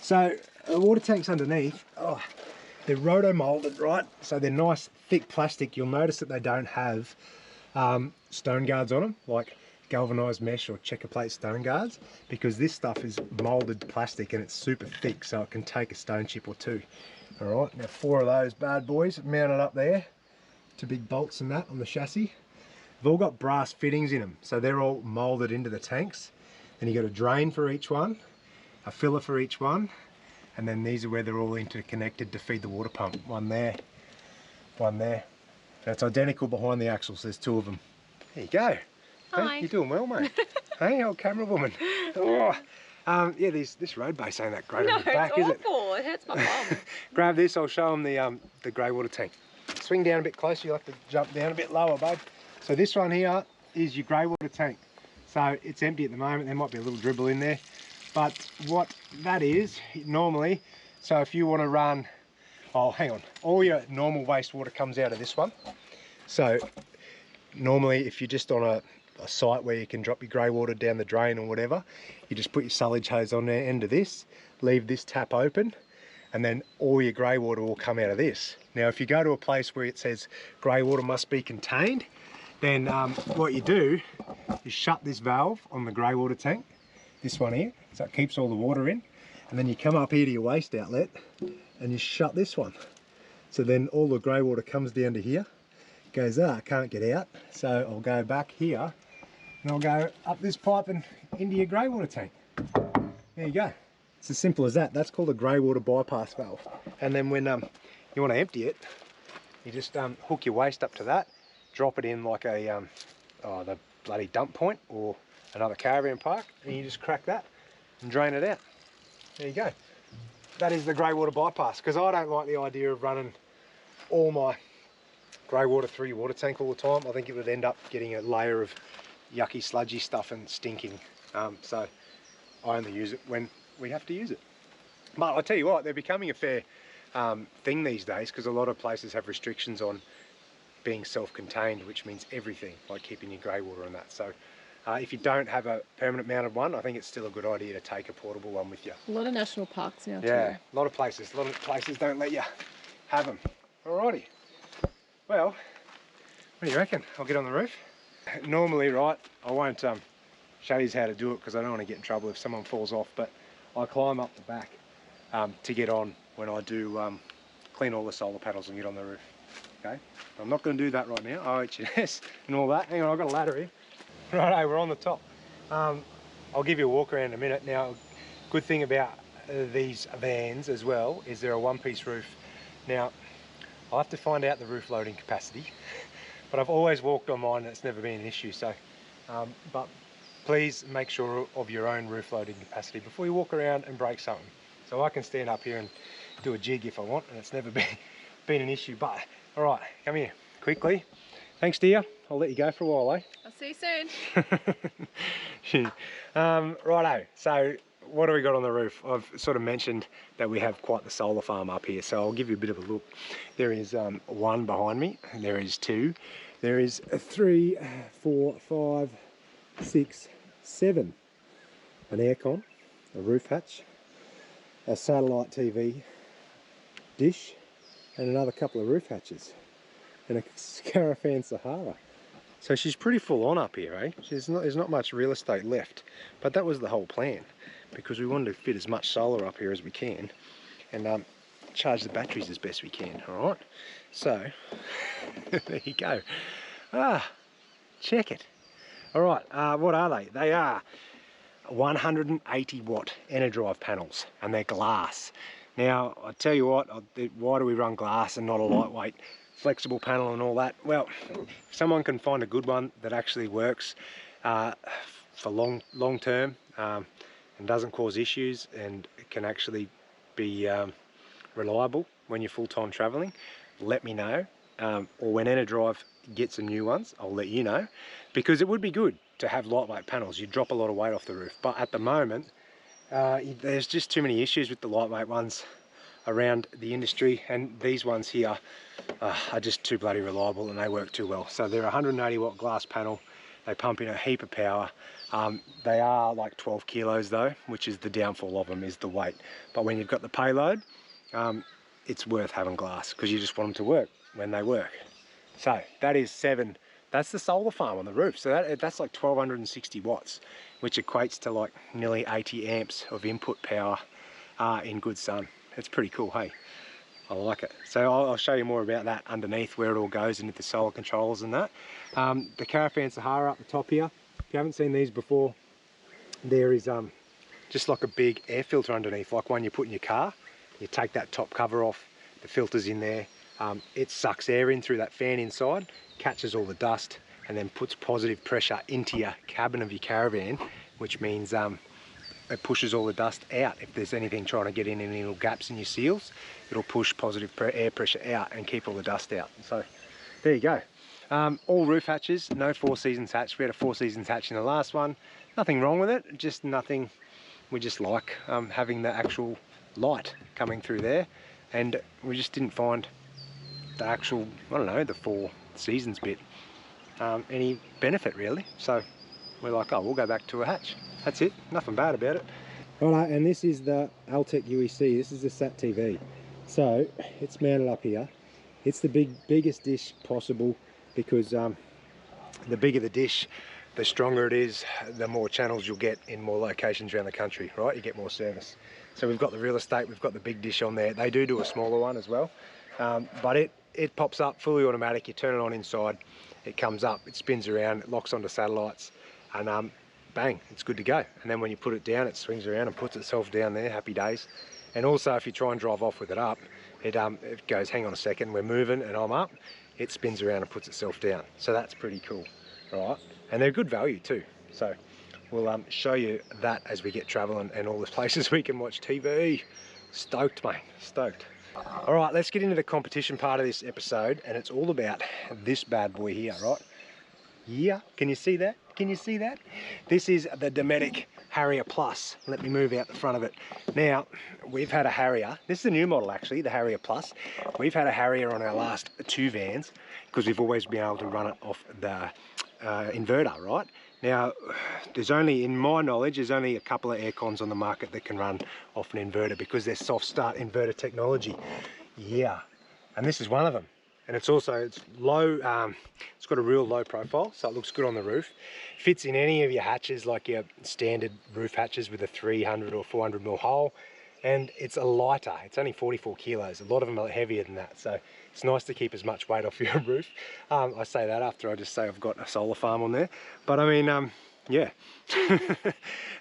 So the water tanks underneath, they're roto molded, right? So they're nice thick plastic. You'll notice that they don't have stone guards on them, like galvanized mesh or checker plate stone guards, because this stuff is molded plastic and it's super thick, so it can take a stone chip or two. All right, now 4 of those bad boys mounted up there to big bolts and that on the chassis. They've all got brass fittings in them, so they're all molded into the tanks. Then you got a drain for each one, a filler for each one, and then these are where they're all interconnected to feed the water pump. One there, one there. That's identical behind the axles. There's 2 of them. There you go. Hi. Hey, you're doing well, mate. Hey, old camera woman. Oh. Yeah, this road base ain't that great on the back, is it? It's awful. It hurts my bum. Grab this. I'll show them the grey water tank. Swing down a bit closer. You'll have to jump down a bit lower, babe. So this one here is your grey water tank. So it's empty at the moment. There might be a little dribble in there. But what that is, normally, so if you want to run, oh, hang on, all your normal wastewater comes out of this one. So normally if you're just on a site where you can drop your grey water down the drain or whatever, you just put your sullage hose on the end of this, leave this tap open, and then all your grey water will come out of this. Now if you go to a place where it says grey water must be contained, then what you do is shut this valve on the grey water tank, this one here, so it keeps all the water in, and then you come up here to your waste outlet and you shut this one. So then all the grey water comes down to here, goes, I can't get out, so I'll go back here and I'll go up this pipe and into your grey water tank. There you go. It's as simple as that. That's called a grey water bypass valve. And then when you want to empty it, you just hook your waste up to that, drop it in like a the bloody dump point or another caravan park, and you just crack that and drain it out. There you go. That is the grey water bypass, because I don't like the idea of running all my grey water through your water tank all the time. I think it would end up getting a layer of yucky, sludgy stuff and stinking. So I only use it when we have to use it. But I'll tell you what, they're becoming a fair thing these days, because a lot of places have restrictions on being self-contained, which means everything, like keeping your grey water and that. So if you don't have a permanent mounted one, I think it's still a good idea to take a portable one with you. A lot of national parks now too. Yeah, a lot of places don't let you have them. Alrighty. Well, what do you reckon? I'll get on the roof. Normally, right, I won't show you how to do it because I don't want to get in trouble if someone falls off, but I climb up the back to get on when I do clean all the solar panels and get on the roof. Okay, I'm not going to do that right now. OHS and all that. Hang on, I've got a ladder here. Righto, we're on the top. I'll give you a walk around in a minute. Now, good thing about these vans as well is they're a one-piece roof. Now, I'll have to find out the roof loading capacity, but I've always walked on mine and it's never been an issue. So, but please make sure of your own roof loading capacity before you walk around and break something. So I can stand up here and do a jig if I want, and it's never been an issue. But all right, come here quickly. Thanks, dear. I'll let you go for a while, eh? I'll see you soon. Righto, so what do we got on the roof? I've sort of mentioned that we have quite the solar farm up here, so I'll give you a bit of a look. There is one behind me, there is two, there is 3, 4, 5, 6, 7. An aircon, a roof hatch, a satellite TV dish, and another couple of roof hatches, and a Caravan Sahara. So she's pretty full on up here, eh? There's not much real estate left, but that was the whole plan, because we wanted to fit as much solar up here as we can and charge the batteries as best we can. All right, so there you go. Check it. All right, what are they? They are 180 watt Enerdrive panels, and they're glass. Now, I tell you what, why do we run glass and not a lightweight flexible panel and all that? Well, if someone can find a good one that actually works for long term and doesn't cause issues and can actually be reliable when you're full-time traveling, let me know. Or when Enerdrive gets some new ones, I'll let you know, because it would be good to have lightweight panels. You drop a lot of weight off the roof, but at the moment there's just too many issues with the lightweight ones around the industry, and these ones here are just too bloody reliable and they work too well. So they're a 180 watt glass panel. They pump in a heap of power. They are like 12 kilos though, which is the downfall of them, is the weight. But when you've got the payload, it's worth having glass, because you just want them to work when they work. So that is 7. That's the solar farm on the roof. So that's like 1260 watts, which equates to like nearly 80 amps of input power in good sun. It's pretty cool, hey? I like it. So I'll show you more about that underneath, where it all goes into the solar controls and that. The Caravan Sahara up the top here, if you haven't seen these before, there is just like a big air filter underneath, like one you put in your car. You take that top cover off, the filter's in there. It sucks air in through that fan inside, catches all the dust, and then puts positive pressure into your cabin of your caravan, which means it pushes all the dust out. If there's anything trying to get in any little gaps in your seals, it'll push positive air pressure out and keep all the dust out. So there you go. All roof hatches, no 4 seasons hatch. We had a 4 seasons hatch in the last one. Nothing wrong with it, just nothing. We just like having the actual light coming through there, and we just didn't find the actual, I don't know, the 4 seasons bit any benefit really. So we're like, oh, we'll go back to a hatch. That's it, nothing bad about it. Alright, and this is the Altec UEC. This is the Sat TV. So it's mounted up here. It's the biggest dish possible, because the bigger the dish, the stronger it is, the more channels you'll get in more locations around the country, right? You get more service. So we've got the real estate, we've got the big dish on there. They do a smaller one as well, but it pops up fully automatic. You turn it on inside, it comes up, it spins around, it locks onto satellites, and bang, it's good to go. And then when you put it down, it swings around and puts itself down there. Happy days. And also, if you try and drive off with it up, it goes, hang on a second, we're moving and I'm up. it spins around and puts itself down. So that's pretty cool, right? And they're good value too. So we'll show you that as we get traveling and all the places we can watch TV. Stoked, mate, stoked. All right, let's get into the competition part of this episode, and it's all about this bad boy here, right? Yeah, can you see that? Can you see that? This is the Dometic Harrier Plus. Let me move out the front of it. Now, we've had a Harrier. This is a new model actually, the Harrier Plus. We've had a Harrier on our last 2 vans because we've always been able to run it off the inverter, right? Now, there's only, in my knowledge, there's only a couple of aircons on the market that can run off an inverter because they're soft start inverter technology. Yeah, and this is one of them. And it's also, it's low, it's got a real low profile, so it looks good on the roof. Fits in any of your hatches, like your standard roof hatches with a 300 or 400 mil hole. And it's a lighter, it's only 44 kilos. A lot of them are heavier than that, so it's nice to keep as much weight off your roof. I say that after I just say I've got a solar farm on there. But I mean, yeah.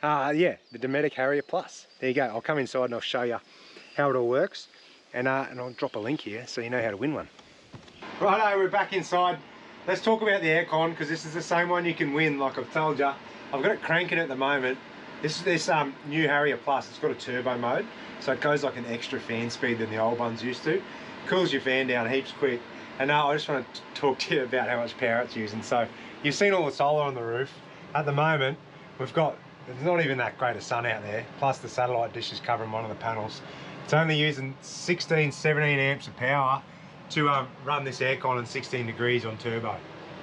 Yeah, the Dometic Harrier Plus. There you go, I'll come inside and I'll show you how it all works. And I'll drop a link here so you know how to win one. Righto, we're back inside. Let's talk about the aircon, because this is the same one you can win, like I've told you. I've got it cranking at the moment. This is this new Harrier Plus. It's got a turbo mode, so it goes like an extra fan speed than the old ones used to. Cools your fan down heaps quick. And now I just want to talk to you about how much power it's using. So you've seen all the solar on the roof. At the moment, we've got, there's not even that great a sun out there, plus the satellite dish is covering one of the panels. It's only using 16, 17 amps of power to run this aircon at 16 degrees on turbo.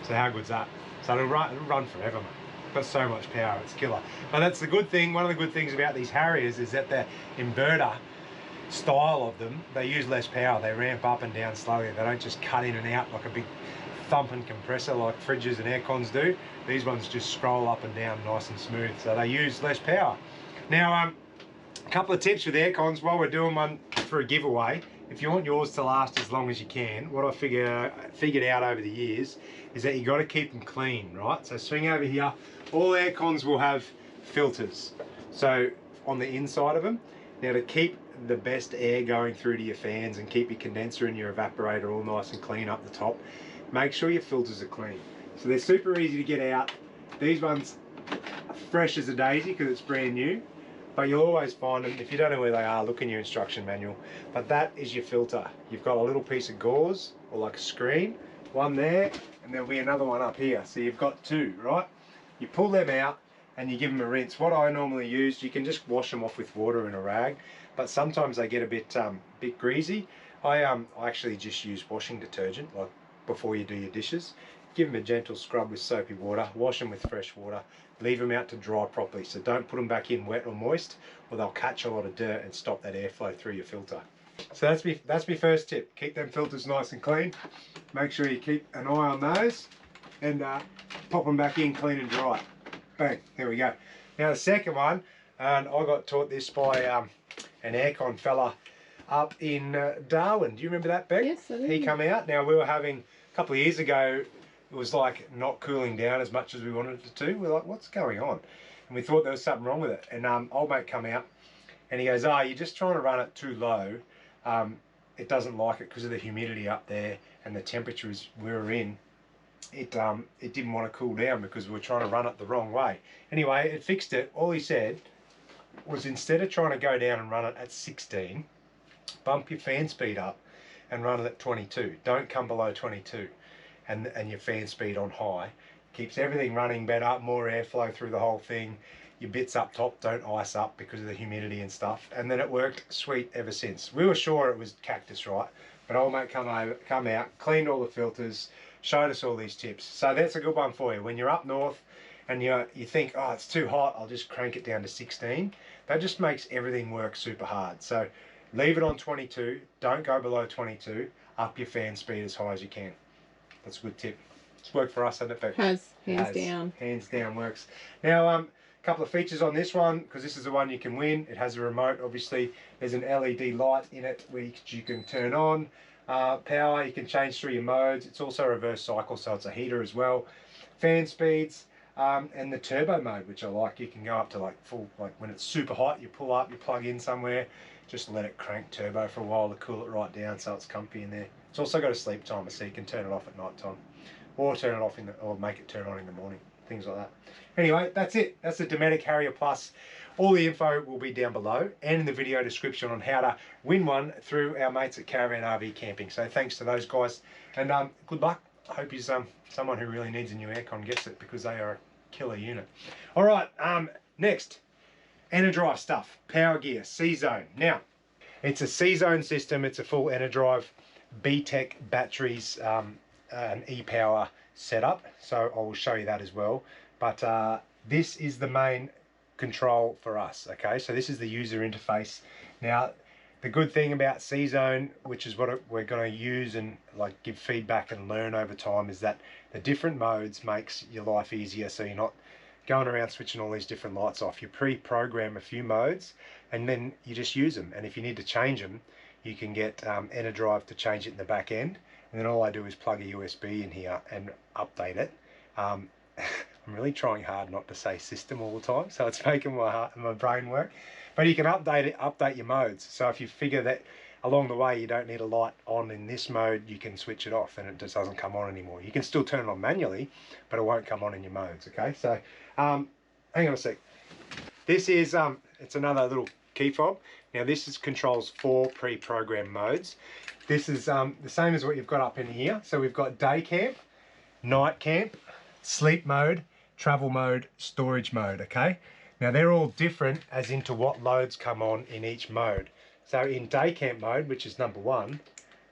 So how good's that? So it'll run forever, mate. Got so much power, it's killer. But that's the good thing. One of the good things about these Harriers is that the inverter style of them, they use less power. They ramp up and down slowly. They don't just cut in and out like a big thumping compressor like fridges and aircons do. These ones just scroll up and down nice and smooth. So they use less power. Now, a couple of tips with aircons while we're doing one for a giveaway. If you want yours to last as long as you can, what I figured out over the years is that you got to keep them clean, right? So swing over here. All aircons will have filters, so on the inside of them. Now, to keep the best air going through to your fans and keep your condenser and your evaporator all nice and clean up the top, make sure your filters are clean. So they're super easy to get out. These ones are fresh as a daisy because it's brand new. But you'll always find them. If you don't know where they are, look in your instruction manual. But that is your filter. You've got a little piece of gauze, or like a screen, one there, and there'll be another one up here. So you've got 2, right? You pull them out and you give them a rinse. What I normally use, you can just wash them off with water in a rag, but sometimes they get a bit greasy. I actually just use washing detergent, like before you do your dishes. Give them a gentle scrub with soapy water, wash them with fresh water, leave them out to dry properly. So don't put them back in wet or moist, or they'll catch a lot of dirt and stop that airflow through your filter. So that's my first tip. Keep them filters nice and clean. Make sure you keep an eye on those, and pop them back in clean and dry. Bang, there we go. Now the second one, and I got taught this by an aircon fella up in Darwin. Do you remember that, Beck? Yes, I do. He come out. Now we were having, a couple of years ago, it was like not cooling down as much as we wanted it to. We're like, what's going on? And we thought there was something wrong with it. And old mate come out and he goes, oh, you're just trying to run it too low. It doesn't like it because of the humidity up there and the temperatures we were in. It didn't want to cool down because we were trying to run it the wrong way. Anyway, it fixed it. All he said was, instead of trying to go down and run it at 16, bump your fan speed up and run it at 22. Don't come below 22. And your fan speed on high. Keeps everything running better, more airflow through the whole thing. Your bits up top don't ice up because of the humidity and stuff. And then it worked sweet ever since. We were sure it was cactus, right? But old mate come out, cleaned all the filters, showed us all these tips. So that's a good one for you. When you're up north and you think, oh, it's too hot, I'll just crank it down to 16. That just makes everything work super hard. So leave it on 22, don't go below 22, up your fan speed as high as you can. That's a good tip. It's worked for us, hasn't it, Beck? Hands down. Hands down works. Now, a couple of features on this one, because this is the one you can win. It has a remote, obviously. There's an LED light in it which you can turn on. Power, you can change through your modes. It's also reverse cycle, so it's a heater as well. Fan speeds, and the turbo mode, which I like. You can go up to like full, like when it's super hot, you pull up, you plug in somewhere, just let it crank turbo for a while to cool it right down so it's comfy in there. It's also got a sleep timer, so you can turn it off at night time, or turn it off or make it turn on in the morning, things like that. Anyway, that's it. That's the Dometic Harrier Plus. All the info will be down below and in the video description on how to win one through our mates at Caravan RV Camping. So thanks to those guys, and good luck. I hope you're someone who really needs a new aircon gets it, because they are a killer unit. All right, next, Enerdrive stuff, power gear, C-Zone. Now, it's a C-Zone system. It's a full Enerdrive B-Tech batteries, an e-power setup. So I will show you that as well. But this is the main control for us. Okay, so this is the user interface. Now, the good thing about C-Zone, which is what we're going to use and like give feedback and learn over time, is that the different modes makes your life easier. So you're not going around switching all these different lights off. You pre-program a few modes and then you just use them. And if you need to change them, you can get Enerdrive to change it in the back end. And then all I do is plug a USB in here and update it. I'm really trying hard not to say system all the time, so it's making my brain work. But you can update your modes. So if you figure that along the way you don't need a light on in this mode, you can switch it off and it just doesn't come on anymore. You can still turn it on manually, but it won't come on in your modes. Okay, so hang on a sec. This is it's another little key fob. Now this controls 4 pre-programmed modes. This is the same as what you've got up in here. So we've got day camp, night camp, sleep mode, travel mode, storage mode. Okay, now they're all different as into what loads come on in each mode. So in day camp mode, which is number 1,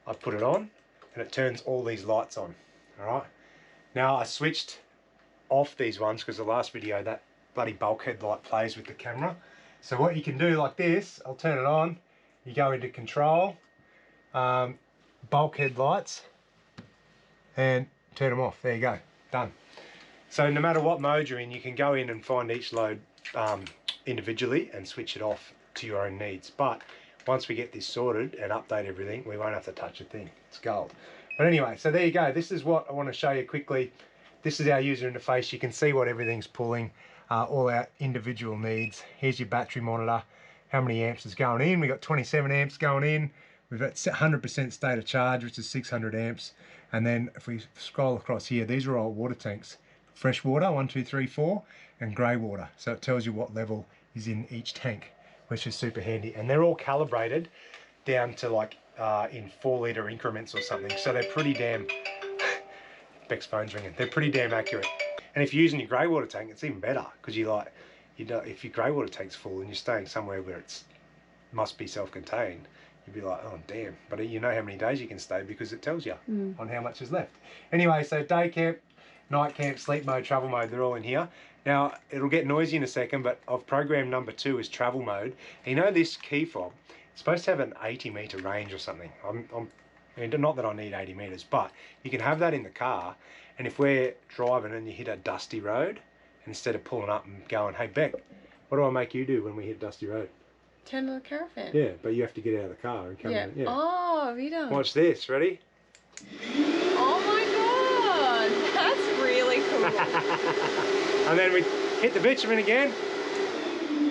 I've put it on and it turns all these lights on. All right, now I switched off these ones because the last video that bloody bulkhead light plays with the camera. So what you can do like this, I'll turn it on, you go into control, bulkhead lights, and turn them off. There you go, done. So no matter what mode you're in, you can go in and find each load individually and switch it off to your own needs. But once we get this sorted and update everything, we won't have to touch a thing. It's gold. But anyway, so there you go. This is what I want to show you quickly. This is our user interface. You can see what everything's pulling, all our individual needs. Here's your battery monitor, how many amps is going in. We've got 27 amps going in. We've got 100% state of charge, which is 600 amps. And then if we scroll across here, these are all water tanks. Fresh water, 1, 2, 3, 4, and grey water. So it tells you what level is in each tank, which is super handy. And they're all calibrated down to like in 4-litre increments or something. So they're pretty damn, Beck's phone's ringing. They're pretty damn accurate. And if you're using your grey water tank, it's even better, because if your grey water tank's full and you're staying somewhere where it's must be self-contained, you'd be like, oh damn. But you know how many days you can stay because it tells you on how much is left. Anyway, so day camp, night camp, sleep mode, travel mode, they're all in here. Now, it'll get noisy in a second, but I've programmed number 2 is travel mode. And you know this key fob, it's supposed to have an 80-metre range or something. I mean, not that I need 80 metres, but you can have that in the car. And if we're driving and you hit a dusty road, instead of pulling up and going, hey Beck, what do I make you do when we hit a dusty road? Turn to the Caravan. Yeah, but you have to get out of the car and come in. Yeah. Oh, Rita. Watch this, ready? Oh my God, that's really cool. And then we hit the bitumen again.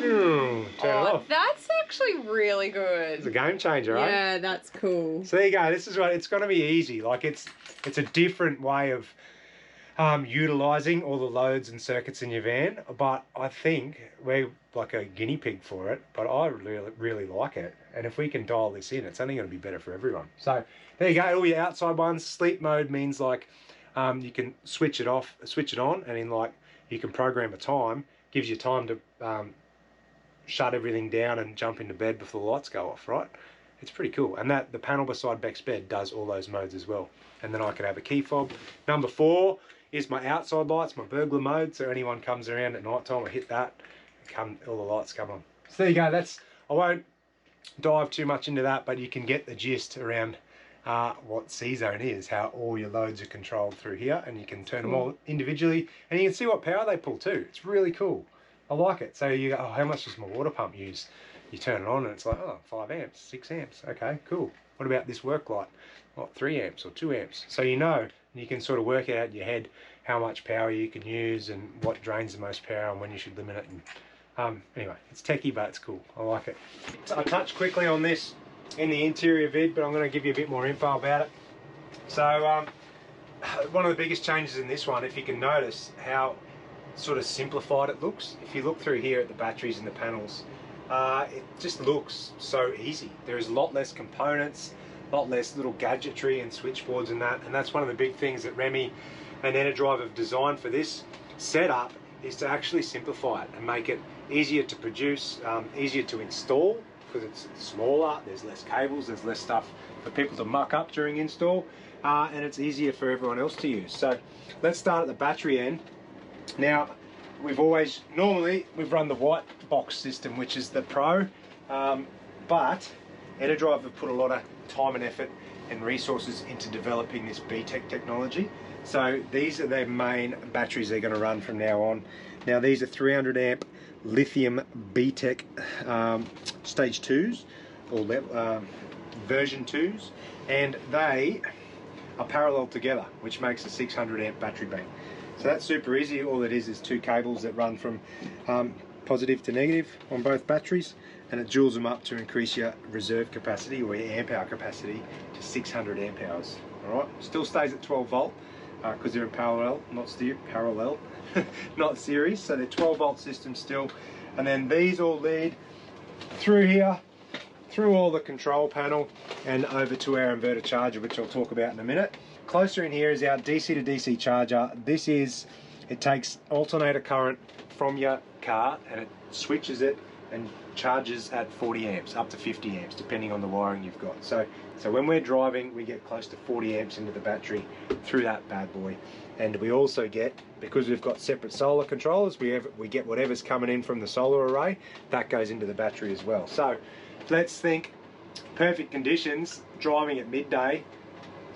Turn it off. That's actually really good. It's a game changer, right? Yeah, that's cool. So there you go. This is what it's going to be easy. Like it's a different way of utilising all the loads and circuits in your van. But I think we're like a guinea pig for it. But I really like it. And if we can dial this in, it's only going to be better for everyone. So there you go. All your outside ones. Sleep mode means like you can switch it off, switch it on, and in like you can program a time. Gives you time to shut everything down and jump into bed before the lights go off, right? It's pretty cool. And the panel beside Beck's bed does all those modes as well. And then I can have a key fob. Number 4 is my outside lights, my burglar mode. So anyone comes around at night time, I hit that, all the lights come on. So there you go. I won't dive too much into that, but you can get the gist around what C-Zone is, how all your loads are controlled through here, and you can turn them all individually, and you can see what power they pull too. It's really cool. I like it. So you go, oh, how much does my water pump use? You turn it on and it's like, oh, 5 amps, 6 amps. Okay, cool. What about this work light? What, 3 amps or 2 amps? So you know, and you can sort of work it out in your head how much power you can use and what drains the most power and when you should limit it. And anyway, it's techie, but it's cool. I like it. So I touched quickly on this in the interior vid, but I'm going to give you a bit more info about it. So one of the biggest changes in this one, if you can notice how sort of simplified it looks. If you look through here at the batteries and the panels, it just looks so easy. There is a lot less components, a lot less little gadgetry and switchboards and that, and that's one of the big things that Remy and Enerdrive have designed for this setup, is to actually simplify it and make it easier to produce, easier to install, because it's smaller, there's less cables, there's less stuff for people to muck up during install, and it's easier for everyone else to use. So let's start at the battery end. Now, normally we've run the white box system, which is the Pro, but Enerdrive have put a lot of time and effort and resources into developing this BTEC technology. So these are their main batteries they're going to run from now on. Now these are 300 amp lithium BTEC stage 2s, or version 2s, and they are parallel together, which makes a 600 amp battery bank. So that's super easy. All it is two cables that run from positive to negative on both batteries, and it joules them up to increase your reserve capacity, or your amp hour capacity, to 600 amp hours. All right, still stays at 12 volt because they're in parallel, not series. So they're 12 volt systems still, and then these all lead through here, through all the control panel, and over to our inverter charger, which I'll talk about in a minute. Closer in here is our DC to DC charger. It takes alternator current from your car and it switches it and charges at 40 amps, up to 50 amps, depending on the wiring you've got. So when we're driving, we get close to 40 amps into the battery through that bad boy. And we also get, because we've got separate solar controllers, we get whatever's coming in from the solar array, that goes into the battery as well. So let's think perfect conditions, driving at midday,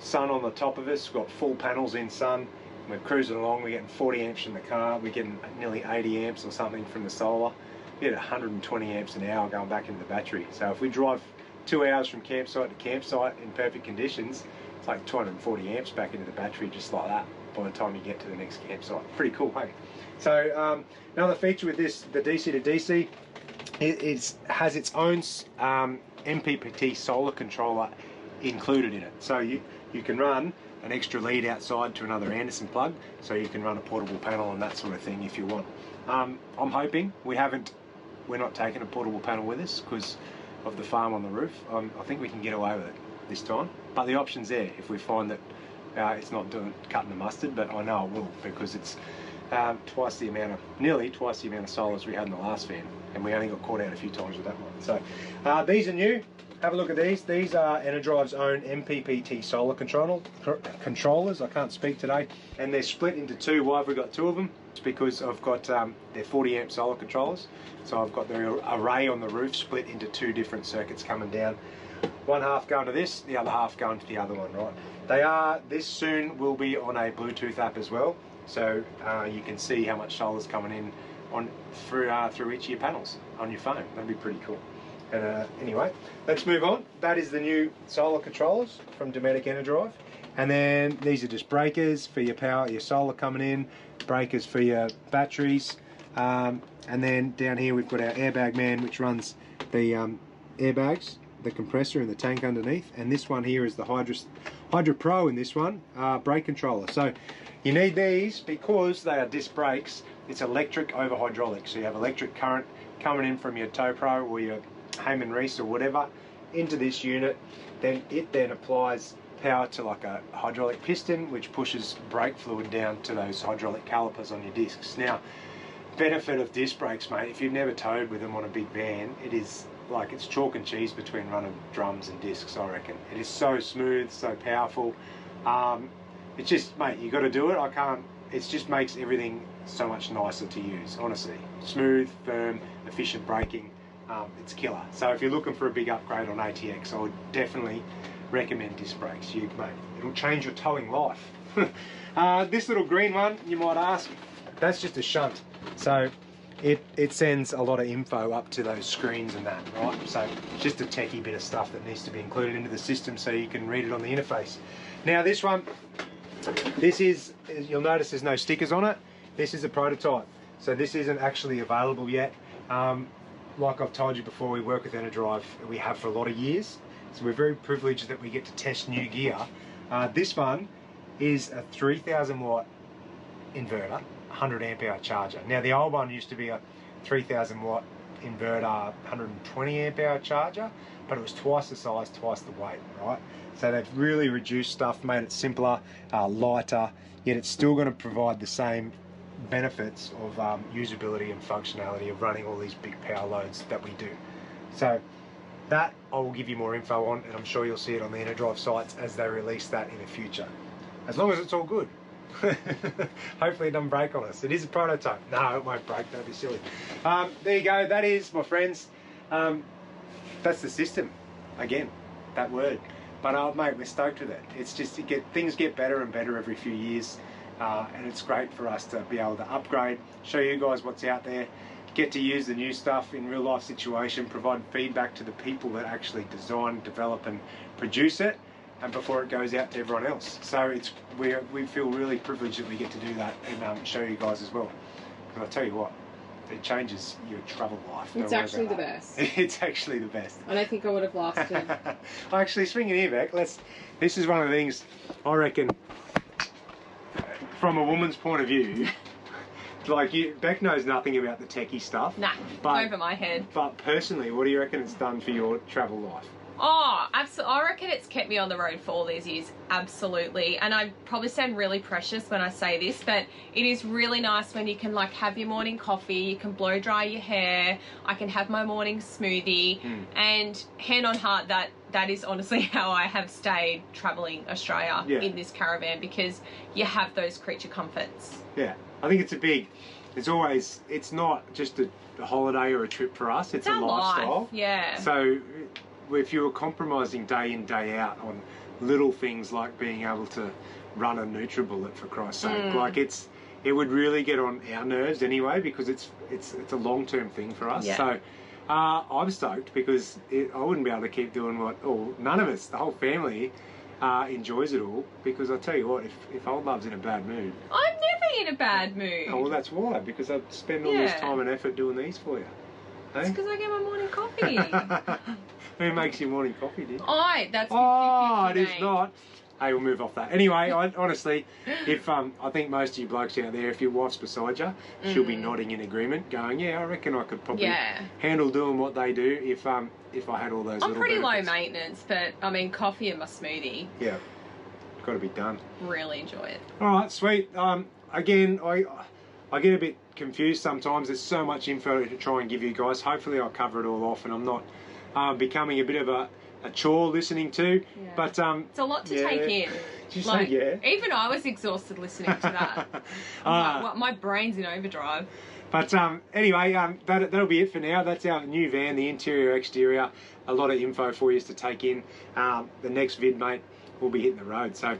sun on the top of us, we've got full panels in sun, we're cruising along, we're getting 40 amps from the car, we're getting nearly 80 amps or something from the solar, we get 120 amps an hour going back into the battery. So if we drive 2 hours from campsite to campsite in perfect conditions, it's like 240 amps back into the battery just like that by the time you get to the next campsite. Pretty cool, hey? So another feature with this, the DC to DC, it has its own MPPT solar controller included in it. So you can run an extra lead outside to another Anderson plug, so you can run a portable panel and that sort of thing if you want. I'm hoping we're not taking a portable panel with us because of the farm on the roof. I think we can get away with it this time, but the option's there if we find that it's not cutting the mustard, but I know it will, because it's nearly twice the amount of solars we had in the last van, and we only got caught out a few times with that one. So these are new. Have a look at these. These are Enerdrive's own MPPT solar controllers. I can't speak today. And they're split into two. Why have we got two of them? It's because I've got they're 40 amp solar controllers. So I've got the array on the roof split into two different circuits coming down. One half going to this, the other half going to the other one, right? This soon will be on a Bluetooth app as well. So you can see how much solar's coming in through each of your panels on your phone. That'd be pretty cool. And anyway, let's move on. That is the new solar controllers from Dometic Enerdrive. And then these are just breakers for your power, your solar coming in, breakers for your batteries. And then down here we've got our Airbag man, which runs the airbags, the compressor and the tank underneath. And this one here is the Hydra Pro in this one, brake controller. So you need these because they are disc brakes. It's electric over hydraulic. So you have electric current coming in from your Tow Pro or your Heyman Reese or whatever into this unit. Then it applies power to like a hydraulic piston, which pushes brake fluid down to those hydraulic calipers on your discs. Now, benefit of disc brakes, mate, if you've never towed with them on a big van, it is like it's chalk and cheese between running drums and discs, I reckon. It is so smooth, so powerful. It's just, mate, you got to do it. It just makes everything so much nicer to use, honestly. Smooth, firm, efficient braking. It's killer. So if you're looking for a big upgrade on ATX, I would definitely recommend disc brakes. Mate, it'll change your towing life. This little green one, you might ask, that's just a shunt. So it sends a lot of info up to those screens and that, right? So it's just a techie bit of stuff that needs to be included into the system so you can read it on the interface. Now this one, you'll notice there's no stickers on it. This is a prototype. So this isn't actually available yet. Like I've told you before, we work with Enerdrive, we have for a lot of years. So we're very privileged that we get to test new gear This one is a 3000 watt inverter, 100 amp hour charger. Now the old one used to be a 3000 watt inverter, 120 amp hour charger, but it was twice the size, twice the weight, right? So they've really reduced stuff, made it simpler, lighter, yet it's still going to provide the same benefits of usability and functionality of running all these big power loads that we do. So that I will give you more info on, and I'm sure you'll see it on the InnoDrive sites as they release that in the future. As long as it's all good. Hopefully it doesn't break on us. It is a prototype. No, it won't break, don't be silly. There you go, that is, my friends, that's the system. Again, that word. But mate, we're stoked with it. It's just, things get better and better every few years. And it's great for us to be able to upgrade, show you guys what's out there, get to use the new stuff in real life situation, provide feedback to the people that actually design, develop and produce it, and before it goes out to everyone else. So we feel really privileged that we get to do that and show you guys as well. Because I'll tell you what, it changes your travel life. It's actually the best. It's actually the best. And I think I would have lasted. Actually, swinging here, Beck, this is one of the things I reckon, from a woman's point of view, like Beck knows nothing about the techie stuff. Nah, but, over my head. But personally, what do you reckon it's done for your travel life? Oh, absolutely. I reckon it's kept me on the road for all these years. Absolutely. And I probably sound really precious when I say this, but it is really nice when you can like have your morning coffee, you can blow dry your hair, I can have my morning smoothie, and hand on heart, that is honestly how I have stayed travelling Australia in this caravan, because you have those creature comforts. Yeah, I think it's not just a holiday or a trip for us, it's a lifestyle. Life. Yeah. So if you were compromising day in, day out on little things like being able to run a NutriBullet, for Christ's sake, like it would really get on our nerves anyway, because it's a long-term thing for us. So I'm stoked, because I wouldn't be able to keep doing none of us, the whole family, enjoys it all, because I'll tell you what, if old love's in a bad mood... I'm never in a bad mood. Oh, well, that's why, because I spend all this time and effort doing these for you. It's because I get my morning coffee. Who makes your morning coffee, dear? That's 50/50. Oh, it is not. Hey, we'll move off that. Anyway, honestly, I think most of you blokes out there, if your wife's beside you, she'll be nodding in agreement, going, yeah, I reckon I could probably handle doing what they do if I had all those. I'm pretty benefits. low maintenance, but I mean, coffee and my smoothie. Yeah, got to be done. Really enjoy it. All right, sweet. Again, I get a bit confused sometimes. There's so much info to try and give you guys. Hopefully, I'll cover it all off, and I'm not becoming a bit of a chore listening to. But it's a lot to take in. Did you say yeah? Even I was exhausted listening to that. My brain's in overdrive. But anyway, that'll be it for now. That's our new van, the interior, exterior. A lot of info for you to take in. The next vid, mate, we'll be hitting the road. So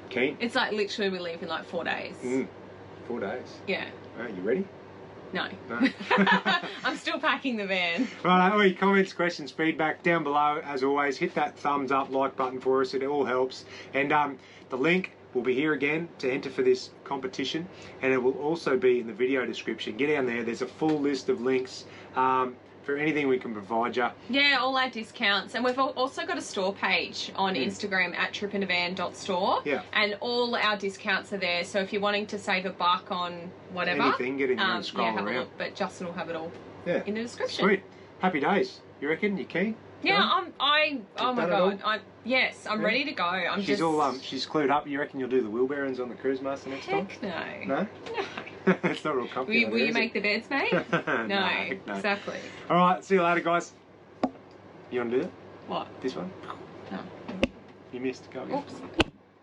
keen. It's like literally we leave in like 4 days. 4 days. Yeah. You ready? No. I'm still packing the van. Right, all your comments, questions, feedback down below. As always, hit that thumbs up, like button for us. It all helps. And the link will be here again to enter for this competition, and it will also be in the video description. Get down there. There's a full list of links for anything we can provide you. Yeah, all our discounts. And we've also got a store page on Instagram at tripinavan.store. Yeah. And all our discounts are there. So if you're wanting to save $1 on whatever. Anything, get in there and scroll have around. a look. But Justin will have it all in the description. Sweet. Happy days. You reckon? You keen? Yeah, oh my God. I'm ready to go. She's clued up. You reckon you'll do the wheelbarrows on the Cruise Master next time? Heck no. No? It's not real comfy. Will you make the beds, mate? No, exactly. All right, see you later, guys. You want to do it? What? This one? No. You missed. Go again. Oops.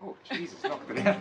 Oh, Jesus, knocked it out.